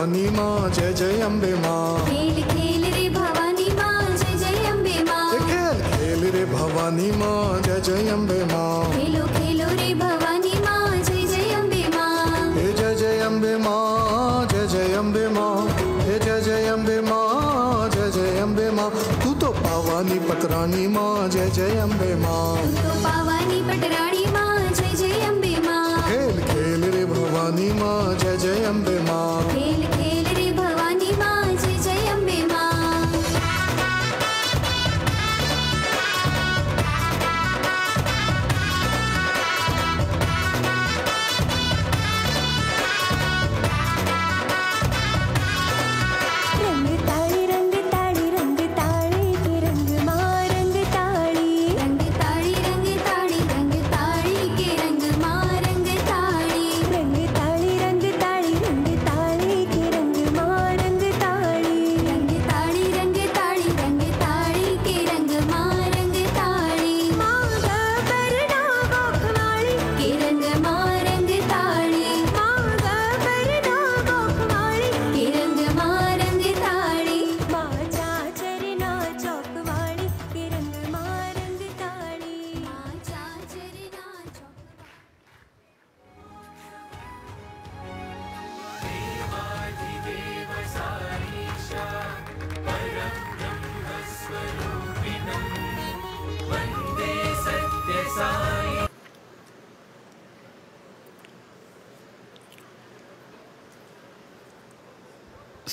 भवानी माँ जय जय अम्बे माँ खेल खेल रे भवानी माँ जय जय अम्बे माँ खेल खेल रे भवानी माँ जय जय अम्बे माँ खेलो खेलो रे भवानी माँ जय जय अम्बे माँ हे जय जय अम्बे माँ जय जय अम्बे माँ हे जय जय अम्बे माँ जय जय अम्बे माँ तू तो पावानी पतरानी माँ जय जय अम्बे माँ तो पावानी पटरानी माँ जय जय अम्बे माँ खेल खेल रे भवानी माँ जय जय अम्बे माँ खेल खेल रे भवानी माँ जय जय अम्बे माँ रंग ताड़ी के रंग माँ रंग ताड़ी रंग ताड़ी के रंग माँ रंग ताड़ी रंग ताड़ी के रंग माँ रंग ताड़ी रंग ताड़ी के रंग माँ रंग ताड़ी माँ गबरना गोखवाड़ी के रंग माँ रंग ताड़ी माँ गबरना गोखवाड़ी के रंग माँ रंग ताड़ी माँ चाचरना चौकवाड़ी के रंग माँ रंग ताड़ी माँ चाचरना चौक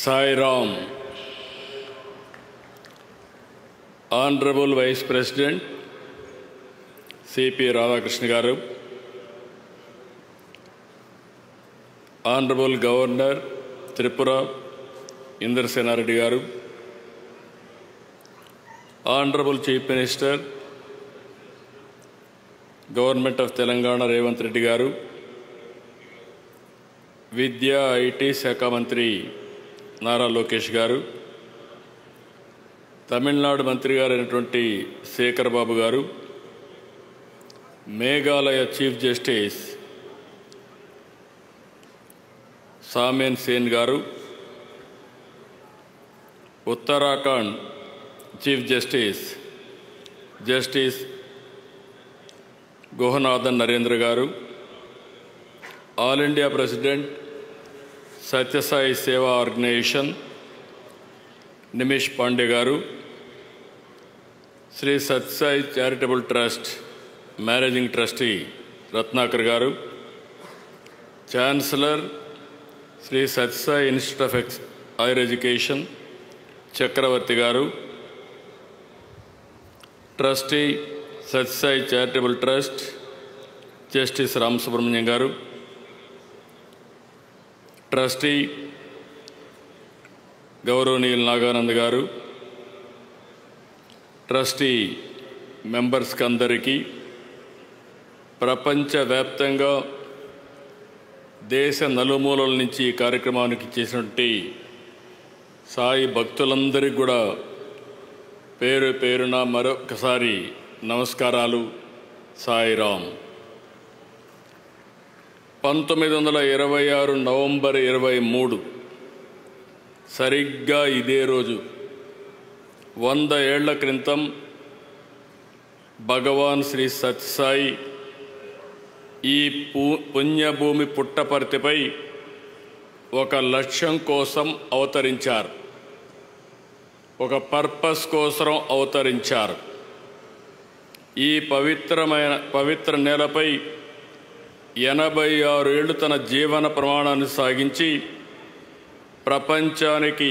Sai Ram, Honorable Vice President C.P. Radhakrishna Garu, Honorable Governor Tripura Indrasena Reddy Garu, Honorable Chief Minister Government of Telangana Revanth Reddy Garu, Vidya IT Shakha Mantri Nara Lokesh గారు, తమిళనాడు మంత్రి గారు అయినటువంటి శేఖర్ బాబు గారు, మేఘాలయ చీఫ్ జస్టిస్ సామేన్ సేన్ గారు, ఉత్తరాఖండ్ చీఫ్ జస్టిస్ గుహనాథన్ నరేంద్ర గారు, all India president Sathya Sai సేవా organisation Nimish Pandey garu, Shri Sathya Sai charitable trust managing trustee Ratnakar garu, chancellor Shri Sathya Sai institute of higher education Chakravarthy garu, trustee Sathya Sai charitable trust justice Ramasubramanian garu, trustee గౌరవనీయులు నాగానంద్ గారు, ట్రస్టీ మెంబర్స్కి అందరికీ, ప్రపంచవ్యాప్తంగా దేశ నలుమూలల నుంచి ఈ కార్యక్రమానికి చేసినటువంటి సాయి భక్తులందరికీ కూడా పేరు పేరున మరొకసారి నమస్కారాలు. సాయిరామ్. 1926 నవంబర్ 23 సరిగ్గా ఇదే రోజు 100 ఏళ్ల క్రితం భగవాన్ శ్రీ సత్యసాయి ఈ పుణ్యభూమి పుట్టపర్తిపై ఒక లక్ష్యం కోసం అవతరించారు, ఒక పర్పస్ కోసం అవతరించారు. ఈ పవిత్ర నేలపై 86 ఏళ్లు తన జీవన ప్రమాణాన్ని సాగించి ప్రపంచానికి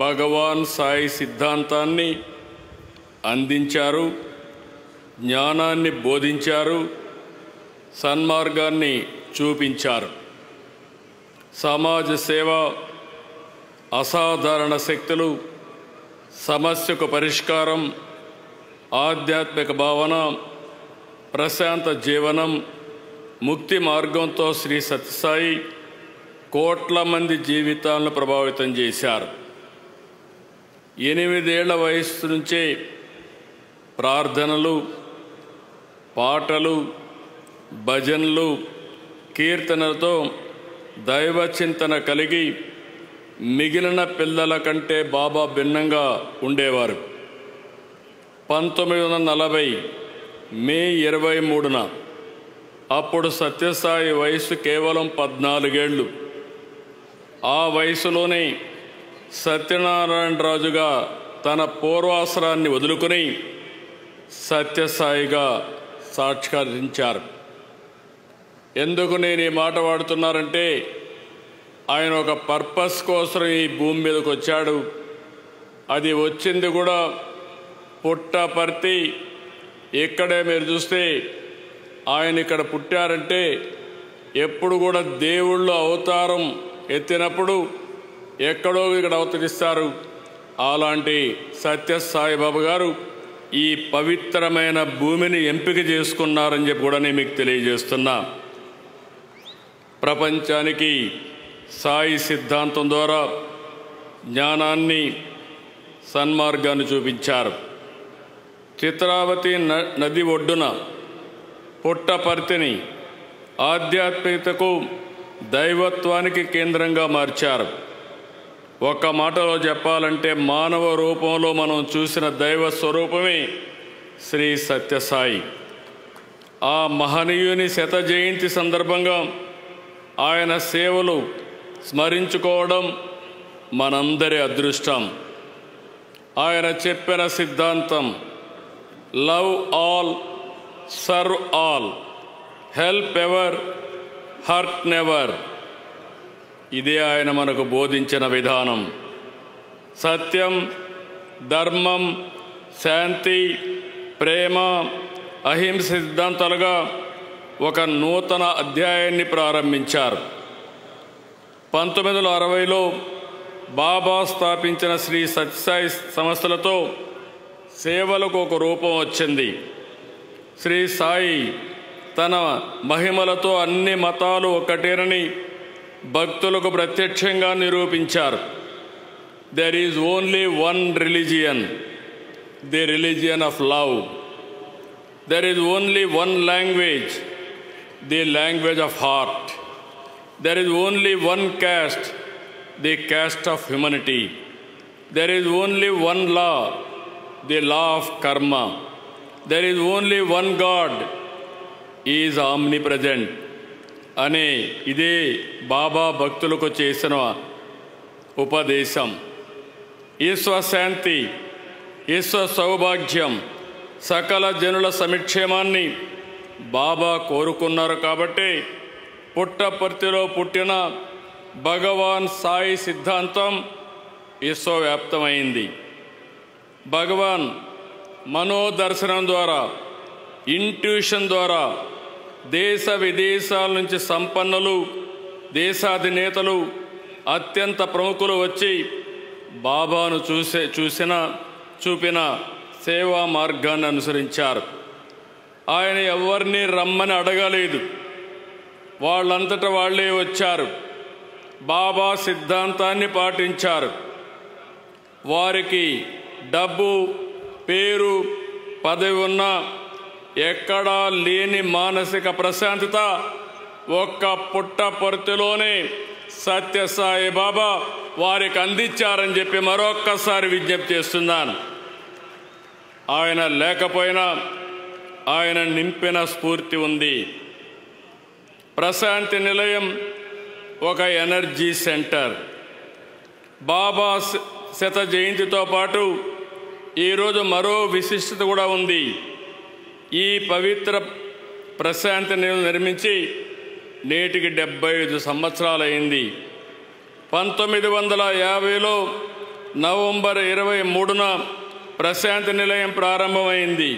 భగవాన్ సాయి సిద్ధాంతాన్ని అందించారు, జ్ఞానాన్ని బోధించారు, సన్మార్గాన్ని చూపించారు. సమాజ సేవ, అసాధారణ శక్తులు, సమస్యకు పరిష్కారం, ఆధ్యాత్మిక భావన, ప్రశాంత జీవనం, ముక్తి మార్గంతో శ్రీ సత్యసాయి కోట్ల మంది జీవితాలను ప్రభావితం చేశారు. 8 ఏళ్ల వయస్సు నుంచే ప్రార్థనలు, పాటలు, భజనలు, కీర్తనలతో దైవ చింతన కలిగి మిగిలిన పిల్లల కంటే బాబా భిన్నంగా ఉండేవారు. 1940 మే 23న అప్పుడు సత్యసాయి వయసు కేవలం 14 ఏళ్ళు. ఆ వయసులోనే సత్యనారాయణరాజుగా తన పూర్వాశ్రాన్ని వదులుకొని సత్యసాయిగా సాక్షాత్కరించారు. ఎందుకు నేను ఈ మాట వాడుతున్నారంటే, ఆయన ఒక పర్పస్ కోసం ఈ భూమి మీదకి వచ్చాడు. అది వచ్చింది కూడా పుట్టపర్తి. ఇక్కడే మీరు చూస్తే ఆయన ఇక్కడ పుట్టారంటే ఎప్పుడు కూడా దేవుళ్ళు అవతారం ఎత్తినప్పుడు ఎక్కడో ఇక్కడ అవతరిస్తారు. అలాంటి సత్యసాయిబాబా గారు ఈ పవిత్రమైన భూమిని ఎంపిక చేసుకున్నారని చెప్పి కూడా నేను మీకు తెలియజేస్తున్నా. ప్రపంచానికి సాయి సిద్ధాంతం ద్వారా జ్ఞానాన్ని, సన్మార్గాన్ని చూపించారు. చిత్రావతి నది ఒడ్డున పుట్టపర్తిని ఆధ్యాత్మికతకు, దైవత్వానికి కేంద్రంగా మార్చారు. ఒక్క మాటలో చెప్పాలంటే మానవ రూపంలో మనం చూసిన దైవ స్వరూపమే శ్రీ సత్యసాయి. ఆ మహనీయుని 100వ జయంతి సందర్భంగా ఆయన సేవలు స్మరించుకోవడం మనందరి అదృష్టం. ఆయన చెప్పిన సిద్ధాంతం love all, serve all, help ever, hurt never. ఇదే ఆయన మనకు బోధించిన విధానం. సత్యం, ధర్మం, శాంతి, ప్రేమ, అహింస సిద్ధాంతాలుగా ఒక నూతన అధ్యాయాన్ని ప్రారంభించారు. 1960లో బాబా స్థాపించిన శ్రీ సత్యసాయి సంస్థలతో సేవలకు ఒక రూపం వచ్చింది. శ్రీ సాయి తన మహిమలతో అన్ని మతాలు ఒకటేనని భక్తులకు ప్రత్యక్షంగా నిరూపించారు. There is only one religion, the religion of love. There is only one language, the language of heart. There is only one caste, the caste of humanity. There is only one law, the law of karma. There is only one God, He is omnipresent. అనే ఇదే బాబా భక్తులకు చేసిన ఉపదేశం. ఈశ్వశాంతి, ఈశ్వ సౌభాగ్యం, సకల జనుల సమిక్షేమాన్ని బాబా కోరుకున్నారు. కాబట్టి పుట్టపర్తిలో పుట్టిన భగవాన్ సాయి సిద్ధాంతం విశ్వవ్యాప్తమైంది. భగవాన్ మనోదర్శనం ద్వారా, ఇంట్యూషన్ ద్వారా దేశ విదేశాల నుంచి సంపన్నులు, దేశాధినేతలు, అత్యంత ప్రముఖులు వచ్చి బాబాను చూపిన సేవా మార్గాన్ని అనుసరించారు. ఆయన ఎవరిని రమ్మని అడగలేదు, వాళ్ళంతటా వాళ్ళే వచ్చారు. బాబా సిద్ధాంతాన్ని పాటించారు. వారికి డబ్బు, పేరు, పదవి ఉన్నా ఎక్కడా లేని మానసిక ప్రశాంతత ఒక్క పుట్టపర్తిలోనే సత్యసాయి బాబా వారికి అందించారని చెప్పి మరొక్కసారి విజ్ఞప్తి చేస్తున్నాను. ఆయన లేకపోయినా ఆయన నింపిన స్ఫూర్తి ఉంది. ప్రశాంతి నిలయం ఒక ఎనర్జీ సెంటర్. బాబా 100వ జయంతితో పాటు ఈరోజు మరో విశిష్టత కూడా ఉంది. ఈ పవిత్ర ప్రశాంతి నిలయం నిర్మించి నేటికి 75 సంవత్సరాలైంది. 1950లో నవంబర్ 23న ప్రశాంతి నిలయం ప్రారంభమైంది.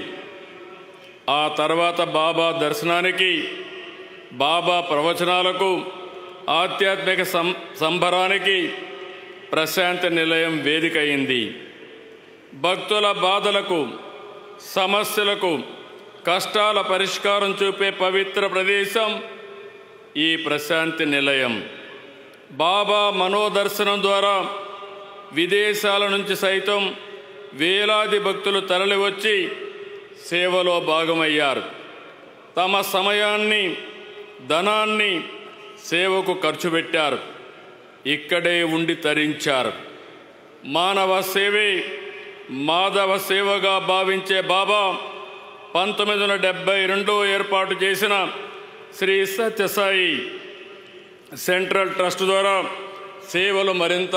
ఆ తర్వాత బాబా దర్శనానికి, బాబా ప్రవచనాలకు, ఆధ్యాత్మిక సంబరానికి ప్రశాంతి నిలయం వేదిక అయింది. భక్తుల బాధలకు, సమస్యలకు, కష్టాల పరిష్కారం చూపే పవిత్ర ప్రదేశం ఈ ప్రశాంతి నిలయం. బాబా మనోదర్శనం ద్వారా విదేశాల నుంచి సైతం వేలాది భక్తులు తరలివచ్చి సేవలో భాగమయ్యారు. తమ సమయాన్ని, ధనాన్ని సేవకు ఖర్చు పెట్టారు. ఇక్కడే ఉండి తరించారు. మానవ సేవే మాధవ సేవగా భావించే బాబా 1972 ఏర్పాటు చేసిన శ్రీ సత్యసాయి సెంట్రల్ ట్రస్ట్ ద్వారా సేవలు మరింత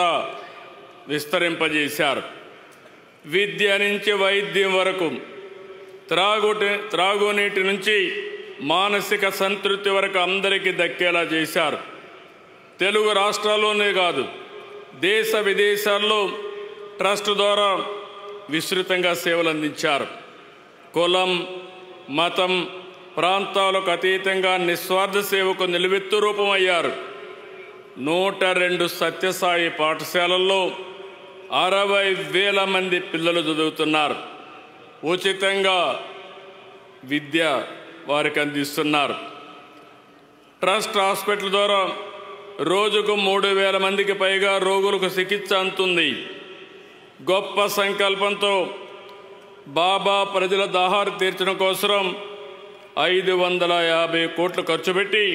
విస్తరింపజేశారు. విద్య నుంచి వైద్యం వరకు, త్రాగునీటి నుంచి మానసిక సంతృప్తి వరకు అందరికీ దక్కేలా చేశారు. తెలుగు రాష్ట్రాల్లోనే కాదు, దేశ విదేశాల్లో ట్రస్ట్ ద్వారా విస్తృతంగా సేవలు అందించారు. కులం, మతం, ప్రాంతాలకు అతీతంగా నిస్వార్థ సేవకు నిలువెత్తు రూపమయ్యారు. 102 సత్యసాయి పాఠశాలల్లో 60,000 మంది పిల్లలు చదువుతున్నారు. ఉచితంగా విద్య వారికి అందిస్తున్నారు. ట్రస్ట్ హాస్పిటల్ ద్వారా రోజుకు 3,000 మందికి పైగా రోగులకు చికిత్స అందుతుంది. గొప్ప సంకల్పంతో బాబా ప్రజల దాహాలు తీర్చడం కోసం 550 కోట్లు ఖర్చు పెట్టి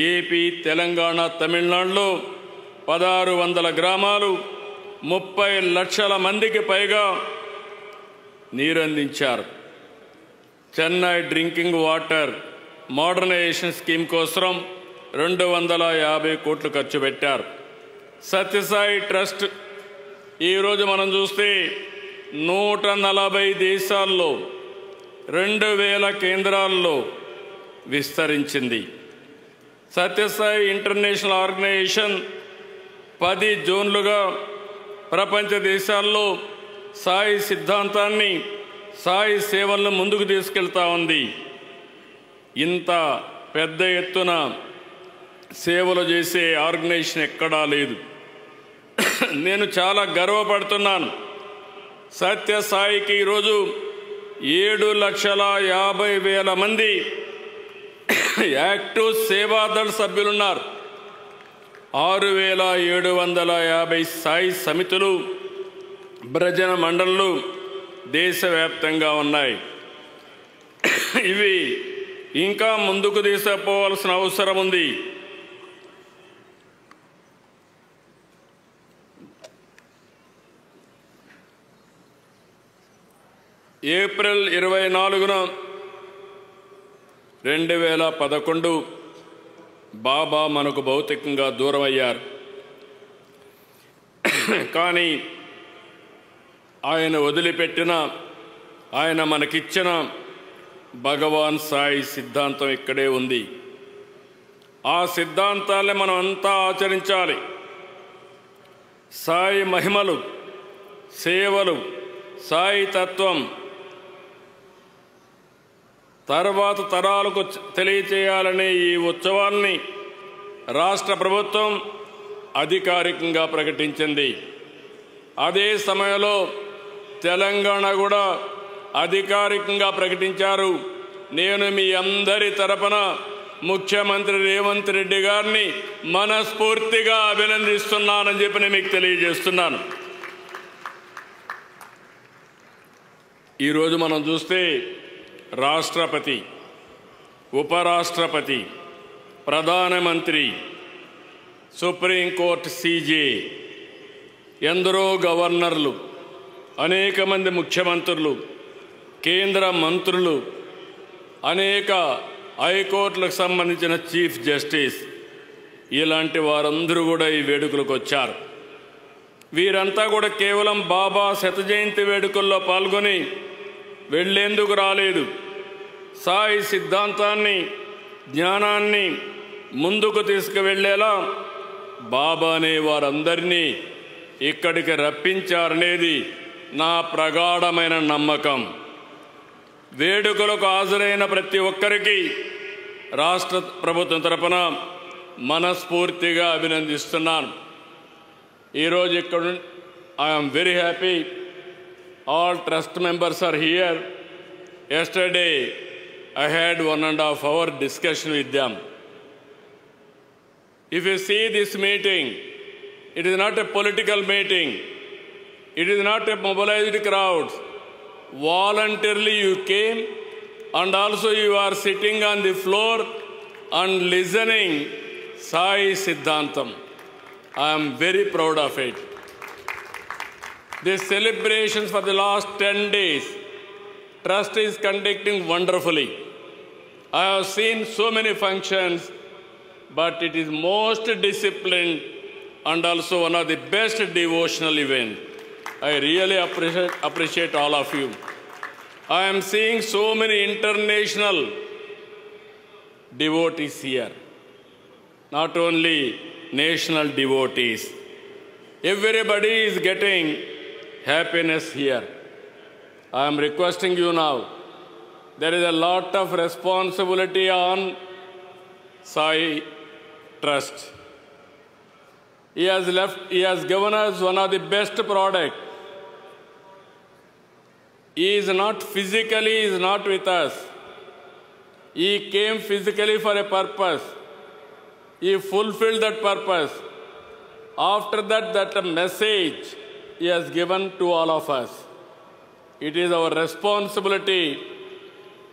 ఏపీ, తెలంగాణ, తమిళనాడులో 1600 గ్రామాలు 30 లక్షల మందికి పైగా నీరు అందించారు. Chennai drinking water modernisation scheme కోసం 250 కోట్లు ఖర్చు పెట్టారు. సత్యసాయి ట్రస్ట్ ఈరోజు మనం చూస్తే 140 దేశాల్లో 2000 కేంద్రాల్లో విస్తరించింది. సత్యసాయి ఇంటర్నేషనల్ ఆర్గనైజేషన్ 10 జోన్లుగా ప్రపంచ దేశాల్లో సాయి సిద్ధాంతాన్ని, సాయి సేవలను ముందుకు తీసుకెళ్తా ఉంది. ఇంత పెద్ద ఎత్తున సేవలు చేసే ఆర్గనైజేషన్ ఎక్కడా లేదు. నేను చాలా గర్వపడుతున్నాను. సత్యసాయికి ఈరోజు 7,50,000 మంది యాక్టివ్ సేవాదళ సభ్యులున్నారు. 6,750 సాయి సమితులు, భజన మండళ్ళు దేశవ్యాప్తంగా ఉన్నాయి. ఇవి ఇంకా ముందుకు తీసుకుపోవాల్సిన అవసరం ఉంది. ఏప్రిల్ 24న 2011 బాబా మనకు భౌతికంగా దూరం అయ్యారు. కానీ ఆయన వదిలిపెట్టిన, ఆయన మనకిచ్చిన భగవాన్ సాయి సిద్ధాంతం ఇక్కడే ఉంది. ఆ సిద్ధాంతాలే మనం అంతా ఆచరించాలి. సాయి మహిమలు, సేవలు, సాయి తత్వం తర్వాత తరాలకు తెలియచేయాలనే ఈ ఉత్సవాల్ని రాష్ట్ర ప్రభుత్వం అధికారికంగా ప్రకటించింది. అదే సమయంలో తెలంగాణ కూడా అధికారికంగా ప్రకటించారు. నేను మీ అందరి తరపున ముఖ్యమంత్రి రేవంత్ రెడ్డి గారిని మనస్ఫూర్తిగా అభినందిస్తున్నానని చెప్పి నేను మీకు తెలియజేస్తున్నాను. ఈరోజు మనం చూస్తే రాష్ట్రపతి, ఉపరాష్ట్రపతి, ప్రధానమంత్రి, సుప్రీంకోర్టు సీజే, ఎందరో గవర్నర్లు, అనేక మంది ముఖ్యమంత్రులు, కేంద్ర మంత్రులు, అనేక హైకోర్టులకు సంబంధించిన చీఫ్ జస్టిస్, ఇలాంటి వారందరూ కూడా ఈ వేడుకలకు వచ్చారు. వీరంతా కూడా కేవలం బాబా శత జయంతి వేడుకల్లో పాల్గొని వెళ్ళేందుకు రాలేదు. సాయి సిద్ధాంతాన్ని, జ్ఞానాన్ని ముందుకు తీసుకువెళ్ళేలా బాబానే వారందరినీ ఇక్కడికి రప్పించారనేది నా ప్రగాఢమైన నమ్మకం. వేడుకలకు హాజరైన ప్రతి ఒక్కరికి రాష్ట్ర ప్రభుత్వం తరపున మనస్ఫూర్తిగా అభినందిస్తున్నాను. ఈరోజు ఇక్కడ I'm very happy. All trust members are here. Yesterday, I had 1.5 hour discussion with them. If you see this meeting, it is not a political meeting. It is not a mobilized crowd. Voluntarily you came, and also you are sitting on the floor and listening Sai Siddhantam. I am very proud of it. The celebrations for the last 10 days, Trust is conducting wonderfully. I have seen so many functions, but it is most disciplined and also one of the best devotional events. I really appreciate all of you. I am seeing so many international devotees here, not only national devotees. Everybody is getting happiness here. I am requesting you now, there is a lot of responsibility on Sai Trust. He has given us one of the best products. He is not with us. He came physically for a purpose. He fulfilled that purpose. After that, that message he has given to all of us. It is our responsibility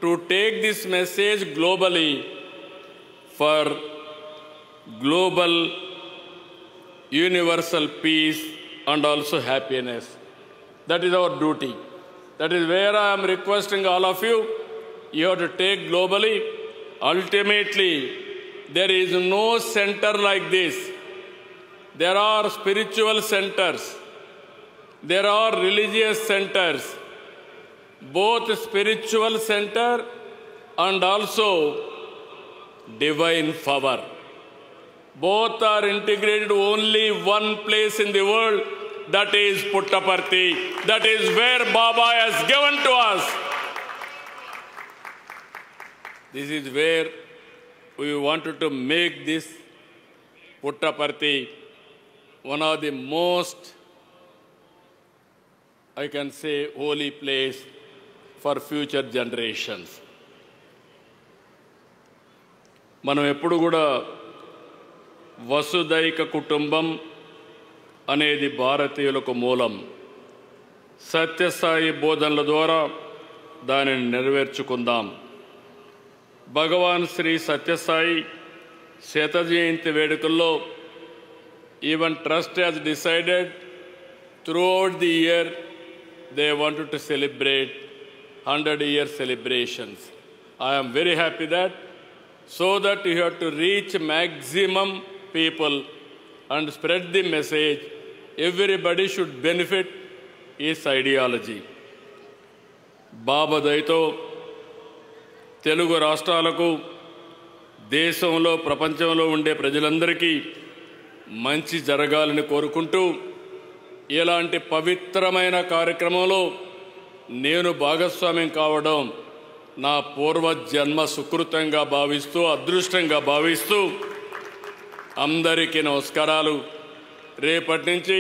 to take this message globally for global universal peace and also happiness. That is our duty. That is where I am requesting all of you. You have to take globally. Ultimately, there is no center like this. There are spiritual centers. There are religious centers. Both spiritual center and also divine power. Both are integrated only one place in the world, that is Puttaparthi. That is where Baba has given to us. This is where we wanted to make this Puttaparthi one of the most, I can say, holy place for future generations. మనం ఎప్పుడు కూడా వసుదైక కుటుంబం అనేది భారతీయులకు మూలం. సత్యసాయి బోధనల ద్వారా దానిని నెరవేర్చుకుందాం. భగవాన్ శ్రీ సత్యసాయి శత జయంతి వేడుకల్లో even Trust has decided throughout the year they wanted to celebrate 100-year celebrations. I am very happy that, so that you have to reach maximum people and spread the message. Everybody should benefit his ideology. Baba Daito Telugu రాష్ట్రాలకు దేశంలో ప్రపంచంలో ఉండే ప్రజలందరికీ మంచి జరగాలని కోరుకుంటూ ఇలాంటి పవిత్రమైన కార్యక్రమంలో నేను భాగస్వామ్యం కావడం నా పూర్వజన్మ సుకృతంగా భావిస్తూ అదృష్టంగా భావిస్తూ అందరికీ నమస్కారాలు. రేపటి నుంచి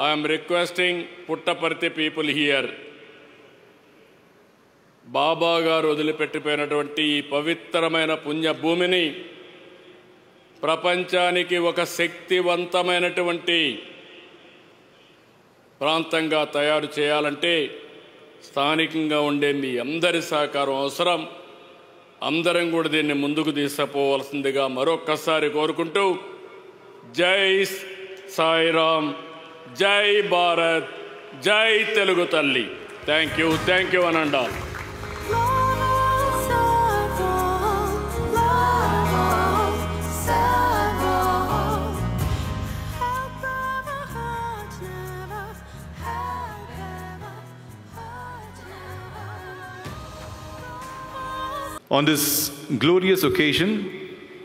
I'm requesting Puttaparthi people here, Baba garu వదిలిపెట్టిపోయినటువంటి ఈ పవిత్రమైన పుణ్యభూమిని ప్రపంచానికి ఒక శక్తివంతమైనటువంటి ప్రాంతంగా తయారు చేయాలంటే స్థానికంగా ఉండే మీ అందరి సహకారం అవసరం. అందరం కూడా దీన్ని ముందుకు తీసుకుపోవాల్సిందిగా మరొక్కసారి కోరుకుంటూ, జై సాయిరామ్, జై భారత్, జై తెలుగు తల్లి. థ్యాంక్ యూ అనండా. On this glorious occasion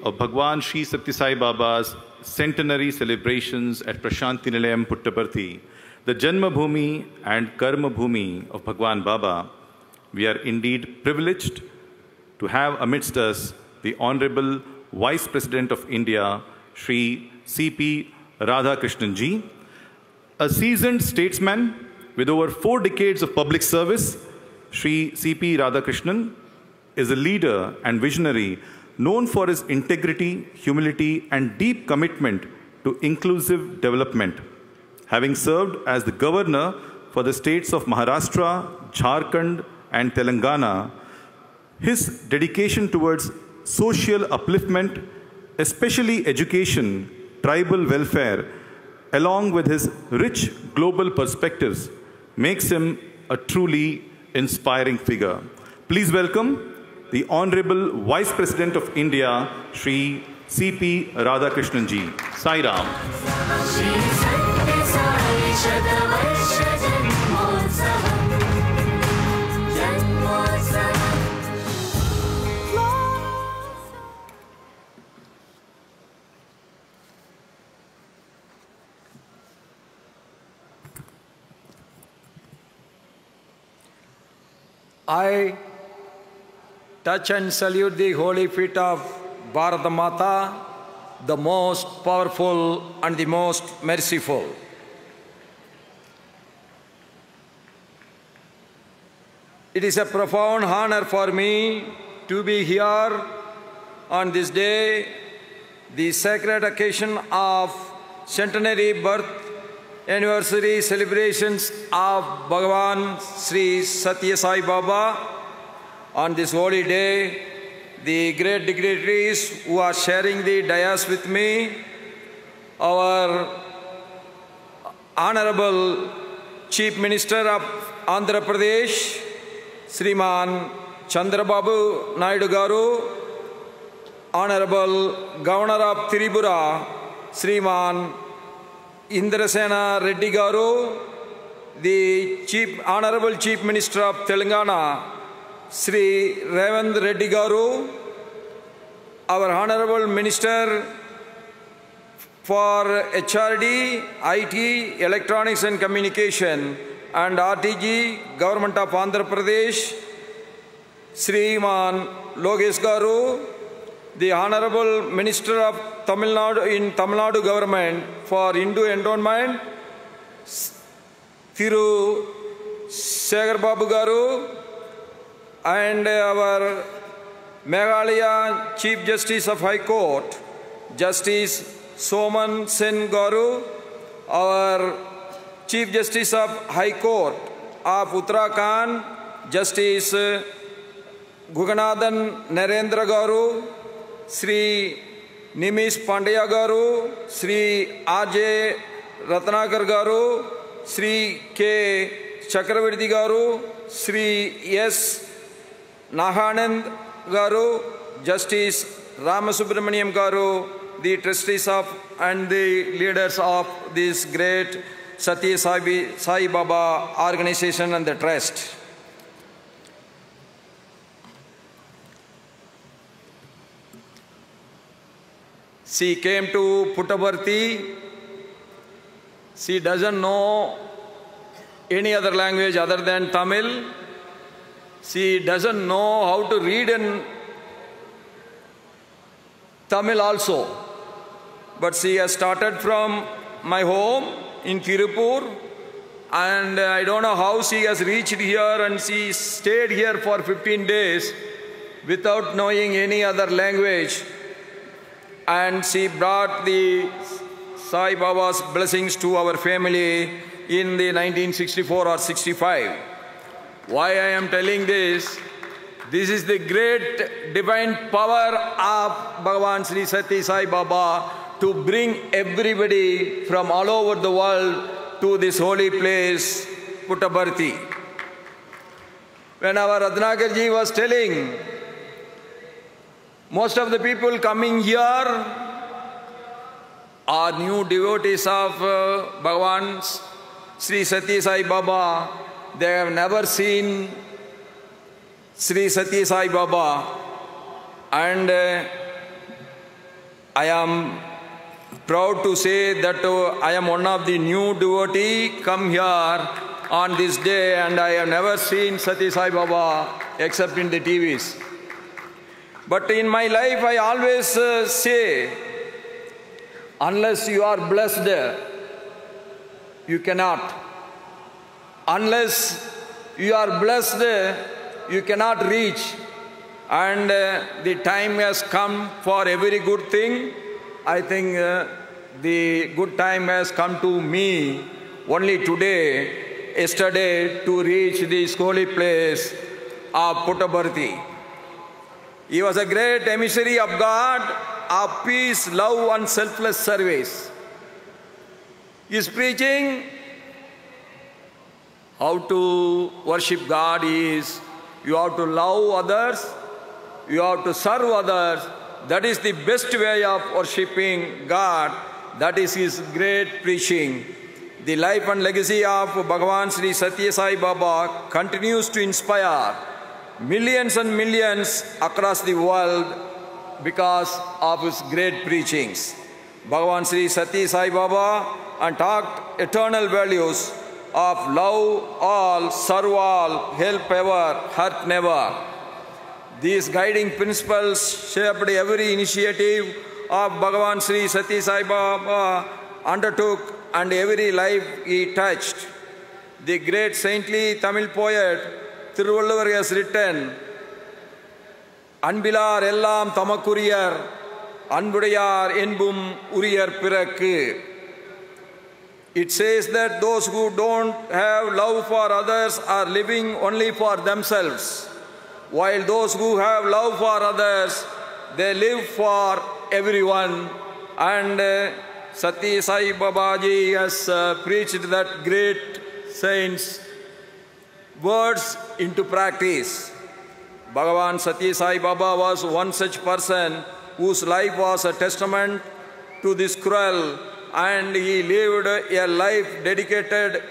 of Bhagwan Sri Satya Sai Baba's centenary celebrations at Prashanti Nilayam Puttaparthi, the Janma Bhumi and Karma Bhumi of Bhagwan Baba, we are indeed privileged to have amidst us the Honorable Vice President of India, Sri C.P. Radhakrishnan Ji, a seasoned statesman with over 4 decades of public service. Sri C.P. Radhakrishnan is a leader and visionary known for his integrity, humility, and deep commitment to inclusive development. Having served as the governor for the states of Maharashtra, Jharkhand, and Telangana, his dedication towards social upliftment especially education, tribal welfare, along with his rich global perspectives, makes him a truly inspiring figure. Please welcome the Honorable Vice President of India, Shri C.P. Radhakrishnan Ji. Sai Ram. I touch and salute the holy feet of Bharata Mata, the most powerful and the most merciful. It is a profound honor for me to be here on this day, the sacred occasion of centenary birth anniversary celebrations of Bhagavan Sri Satya Sai Baba. On this holy day, the great dignitaries who are sharing the dais with me, our Honorable Chief Minister of Andhra Pradesh, Sriman Chandrababu Naidu Garu, Honorable Governor of Tripura, Sriman Indrasena Reddy Garu, the Honorable Chief Minister of Telangana, Sri Revant Reddy Garu, our Honorable Minister for HRD, IT, Electronics and Communication and RTG, Government of Andhra Pradesh, Sriman Logesh Garu, the Honorable Minister of Tamil Nadu Government for Hindu Endowment, Thiru Segar Babu Garu, and our Meghalaya Chief Justice of High Court, Justice Soman Sen Garu, our Chief Justice of High Court of Uttarakhand, Justice Guganathan Narendra Garu, Sri Nimish Pandya Garu, Sri R.J. Ratnakar Garu, Sri K. Chakravarti Garu, Sri S. Nahanand Garu, Justice Ramasubramaniam Garu, the trustees of and the leaders of this great Satya Sai Baba organization and the trust. She came to Puttaparthi. She doesn't know any other language other than Tamil. She doesn't know how to read in Tamil also. But she has started from my home in Tirupur, and I don't know how she has reached here, and she stayed here for 15 days without knowing any other language. And she brought the Sai Baba's blessings to our family in the 1964 or 65. Why I am telling this? This is the great divine power of Bhagavan Sri Satya Sai Baba to bring everybody from all over the world to this holy place, Puttaparthi. When our Ratnakarji was telling, most of the people coming here are new devotees of Bhagavan Sri Satya Sai Baba. They have never seen Sri Satya Sai Baba, and I am proud to say that I am one of the new devotees come here on this day, and I have never seen Satya Sai Baba except in the TVs. But in my life I always say, unless you are blessed, you cannot. Unless you are blessed, you cannot reach. And the time has come for every good thing. I think the good time has come to me only today, yesterday, to reach this holy place of Puttaparthi. He was a great emissary of God. of peace, love, and selfless service. His preaching, how to worship God is, you have to love others, you have to serve others. That is the best way of worshipping God. That is his great preaching. The life and legacy of Bhagavan Sri Satya Sai Baba continues to inspire millions and millions across the world because of his great preachings. Bhagavan Sri Satya Sai Baba and taught eternal values of love all, serve all, help ever, hurt never. These guiding principles shaped every initiative of Bhagavan Sri Satya Sai Baba undertook and every life he touched. The great saintly Tamil poet Thiruvalluvar has written, Anbilar ellam tamakuriyar, anbudayar enbum uriyar pirakku. It says that those who don't have love for others are living only for themselves, while those who have love for others, they live for everyone. And Satya Sai Babaji has preached that great saint's words into practice. Bhagavan Satya Sai Baba was one such person whose life was a testament to this cruel, and he lived a life dedicated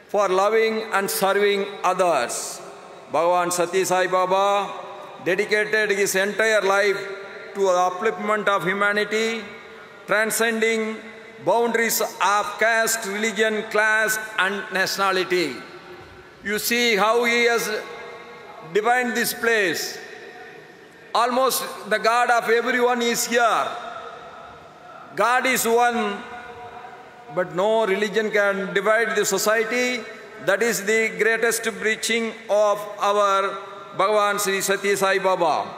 for loving and serving others. Bhagavan Satya Sai Baba dedicated his entire life to the upliftment of humanity, transcending boundaries of caste, religion, class, and nationality. You see how he has defined this place. Almost the God of everyone is here. God is one, but no religion can divide the society. That is the greatest preaching of our Bhagavan Sri Satya Sai Baba.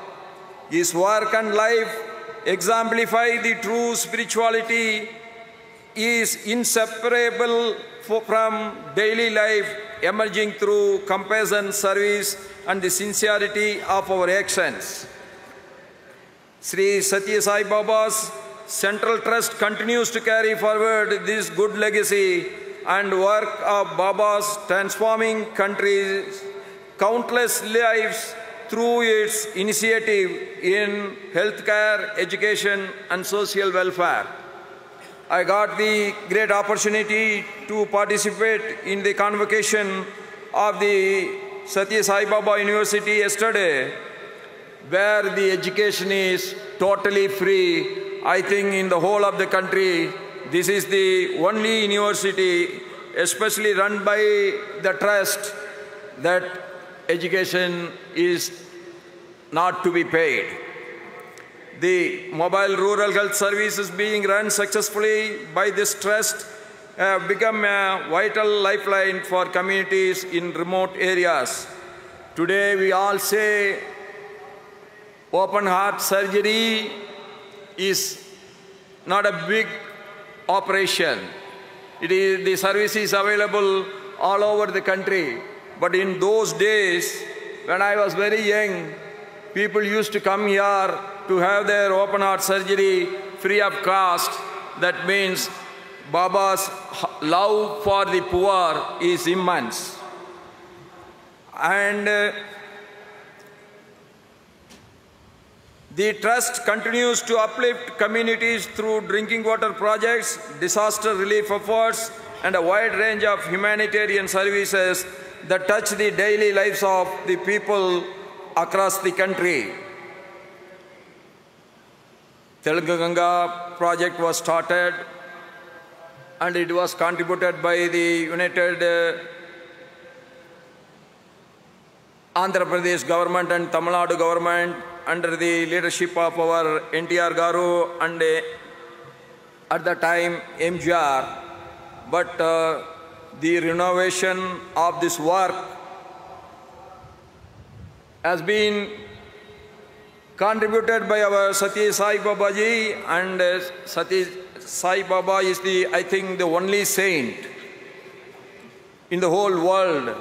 His work and life exemplify the true spirituality is inseparable from daily life, emerging through compassion, service, and the sincerity of our actions. Sri Satya Sai Baba's Central Trust continues to carry forward this good legacy and work of Baba's transforming countries, countless lives through its initiative in healthcare, education, and social welfare. I got the great opportunity to participate in the convocation of the Satya Sai Baba University yesterday, where the education is totally free. I think in the whole of the country, this is the only university, especially run by the trust, that education is not to be paid. The mobile rural health services being run successfully by this trust have become a vital lifeline for communities in remote areas. Today we all say open heart surgery is not a big operation. The service is available all over the country. But in those days, when I was very young, people used to come here to have their open heart surgery free of cost. That means Baba's love for the poor is immense. And the trust continues to uplift communities through drinking water projects, disaster relief efforts, and a wide range of humanitarian services that touch the daily lives of the people across the country. Telugu Ganga project was started, and it was contributed by the United Andhra Pradesh government and Tamil Nadu government under the leadership of our NTR Garu and at the time MGR. But the renovation of this work has been contributed by our Satya Sai Babaji, and Satya Sai Baba is I think the only saint in the whole world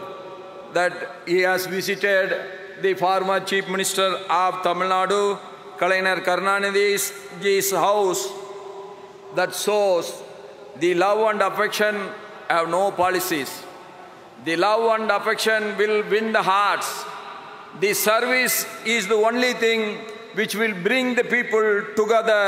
that he has visited the former Chief Minister of Tamil Nadu, Kalaignar Karunanidhi's house that shows the love and affection have no policies. The love and affection will win the hearts. The service is the only thing which will bring the people together.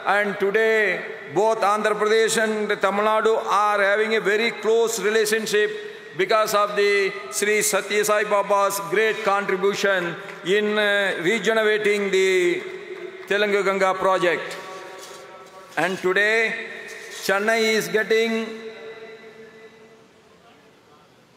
And today, both Andhra Pradesh and Tamil Nadu are having a very close relationship because of the Sri Satya Sai Baba's great contribution in regenerating the Telangu Ganga project. And today, Chennai is getting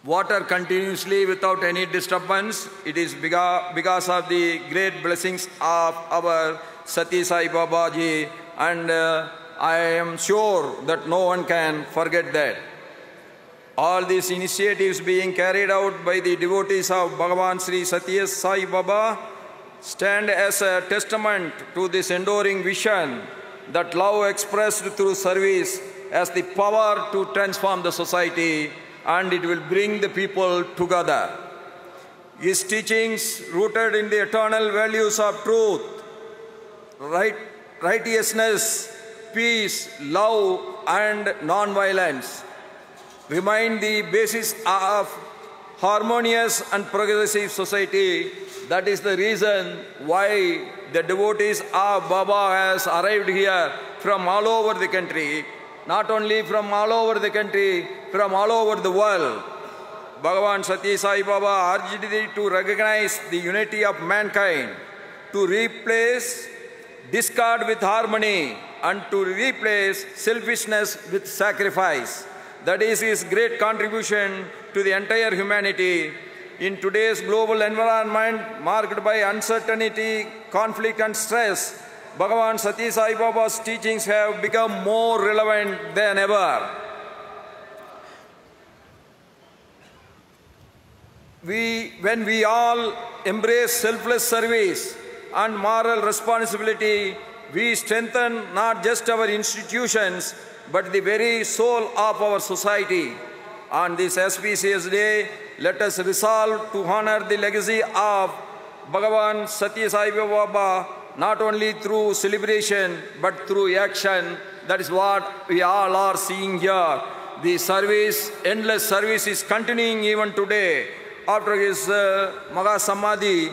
water continuously without any disturbance. It is because of the great blessings of our Satya Sai Baba ji, and I am sure that no one can forget that. All these initiatives being carried out by the devotees of Bhagavan Sri Satya Sai Baba stand as a testament to this enduring vision that love expressed through service has the power to transform the society, and it will bring the people together. His teachings, rooted in the eternal values of truth, righteousness, peace, love, and non-violence, remain the basis of harmonious and progressive society. That is the reason why the devotees of Baba has arrived here from all over the country. Not only from all over the country, from all over the world. Bhagavan Satya Sai Baba urged thee to recognize the unity of mankind, to replace discord with harmony, and to replace selfishness with sacrifice. That is his great contribution to the entire humanity. In today's global environment marked by uncertainty, conflict, and stress, Bhagavan Satya Sai Baba's teachings have become more relevant than ever. When we all embrace selfless service and moral responsibility, we strengthen not just our institutions, but the very soul of our society. On this auspicious day, let us resolve to honor the legacy of Bhagavan Satya Sai Baba, not only through celebration, but through action. That is what we all are seeing here. The service, endless service is continuing even today. After his Maha Samadhi,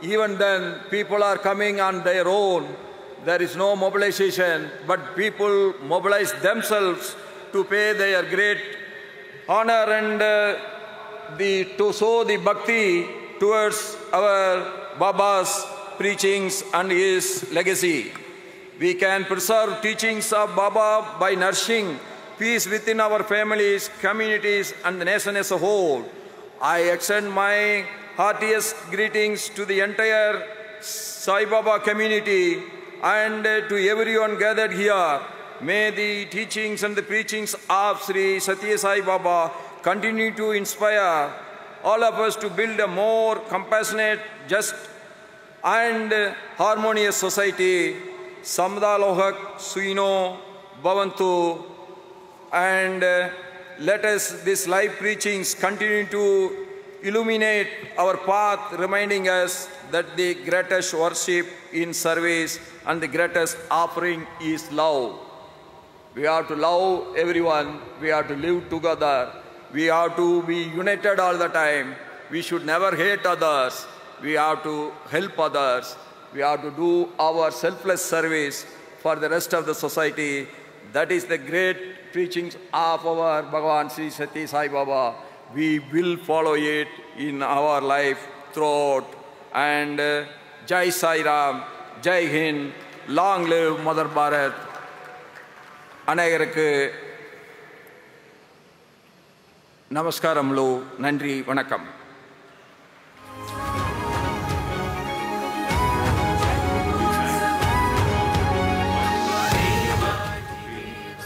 even then people are coming on their own. There is no mobilization, but people mobilize themselves to pay their great honor and to show the bhakti towards our Baba's preachings and his legacy. We can preserve teachings of Baba by nourishing peace within our families, communities, and the nation as a whole. I extend my heartiest greetings to the entire Sai Baba community and to everyone gathered here. May the teachings and the preachings of Sri Satya Sai Baba continue to inspire all of us to build a more compassionate, just, and harmonious society. Samda Lohak Suino Bhavantu, and let us, these live preachings, continue to illuminate our path, reminding us that the greatest worship in service and the greatest offering is love. We have to love everyone. We have to live together. We have to be united all the time. We should never hate others. We have to help others. We have to do our selfless service for the rest of the society. That is the great preachings of our Bhagavan Sri Satya Sai Baba. We will follow it in our life throughout. And Jai Sai Ram, Jai Hind, long live Mother Bharat. அனைவருக்கு நமஸ்காரமுలు, நன்றி, வணக்கம்.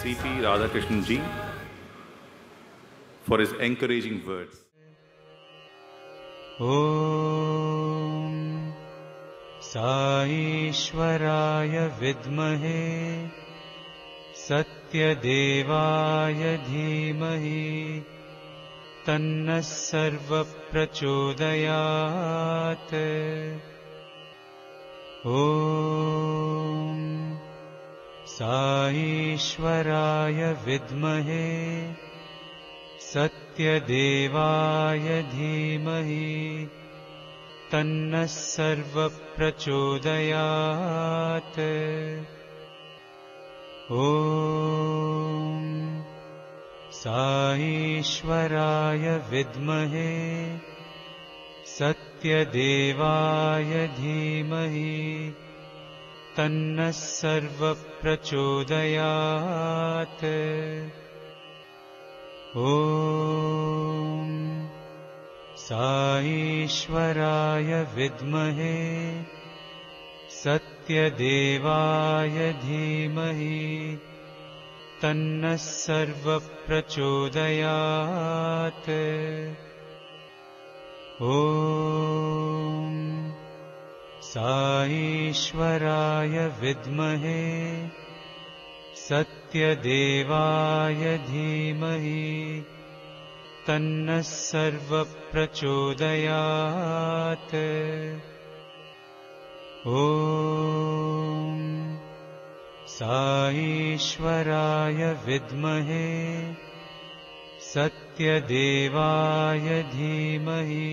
C.P. Radhakrishnan ji for his encouraging words. Om Saishwaraya Vidmahe Satyadevaya Dhimahi Tanna Sarva Prachodayat. ॐ साईश्वराय विद्महे सत्यदेवाय धीमहि तन्नः सर्वप्रचोदयात्। ॐ साईश्वराय विद्महे सत्यदेवाय धीमहि तन्नः सर्वप्रचोदयात्। ॐ साईश्वराय विद्महे सत्यदेवाय धीमहि तन्नः सर्वप्रचोदयात्। ॐ साईश्वराय विद्महे सत्यदेवाय धीमहि तन्नः सर्वप्रचोदयात्। ॐ साईश्वराय विद्महे सत्यदेवाय धीमहि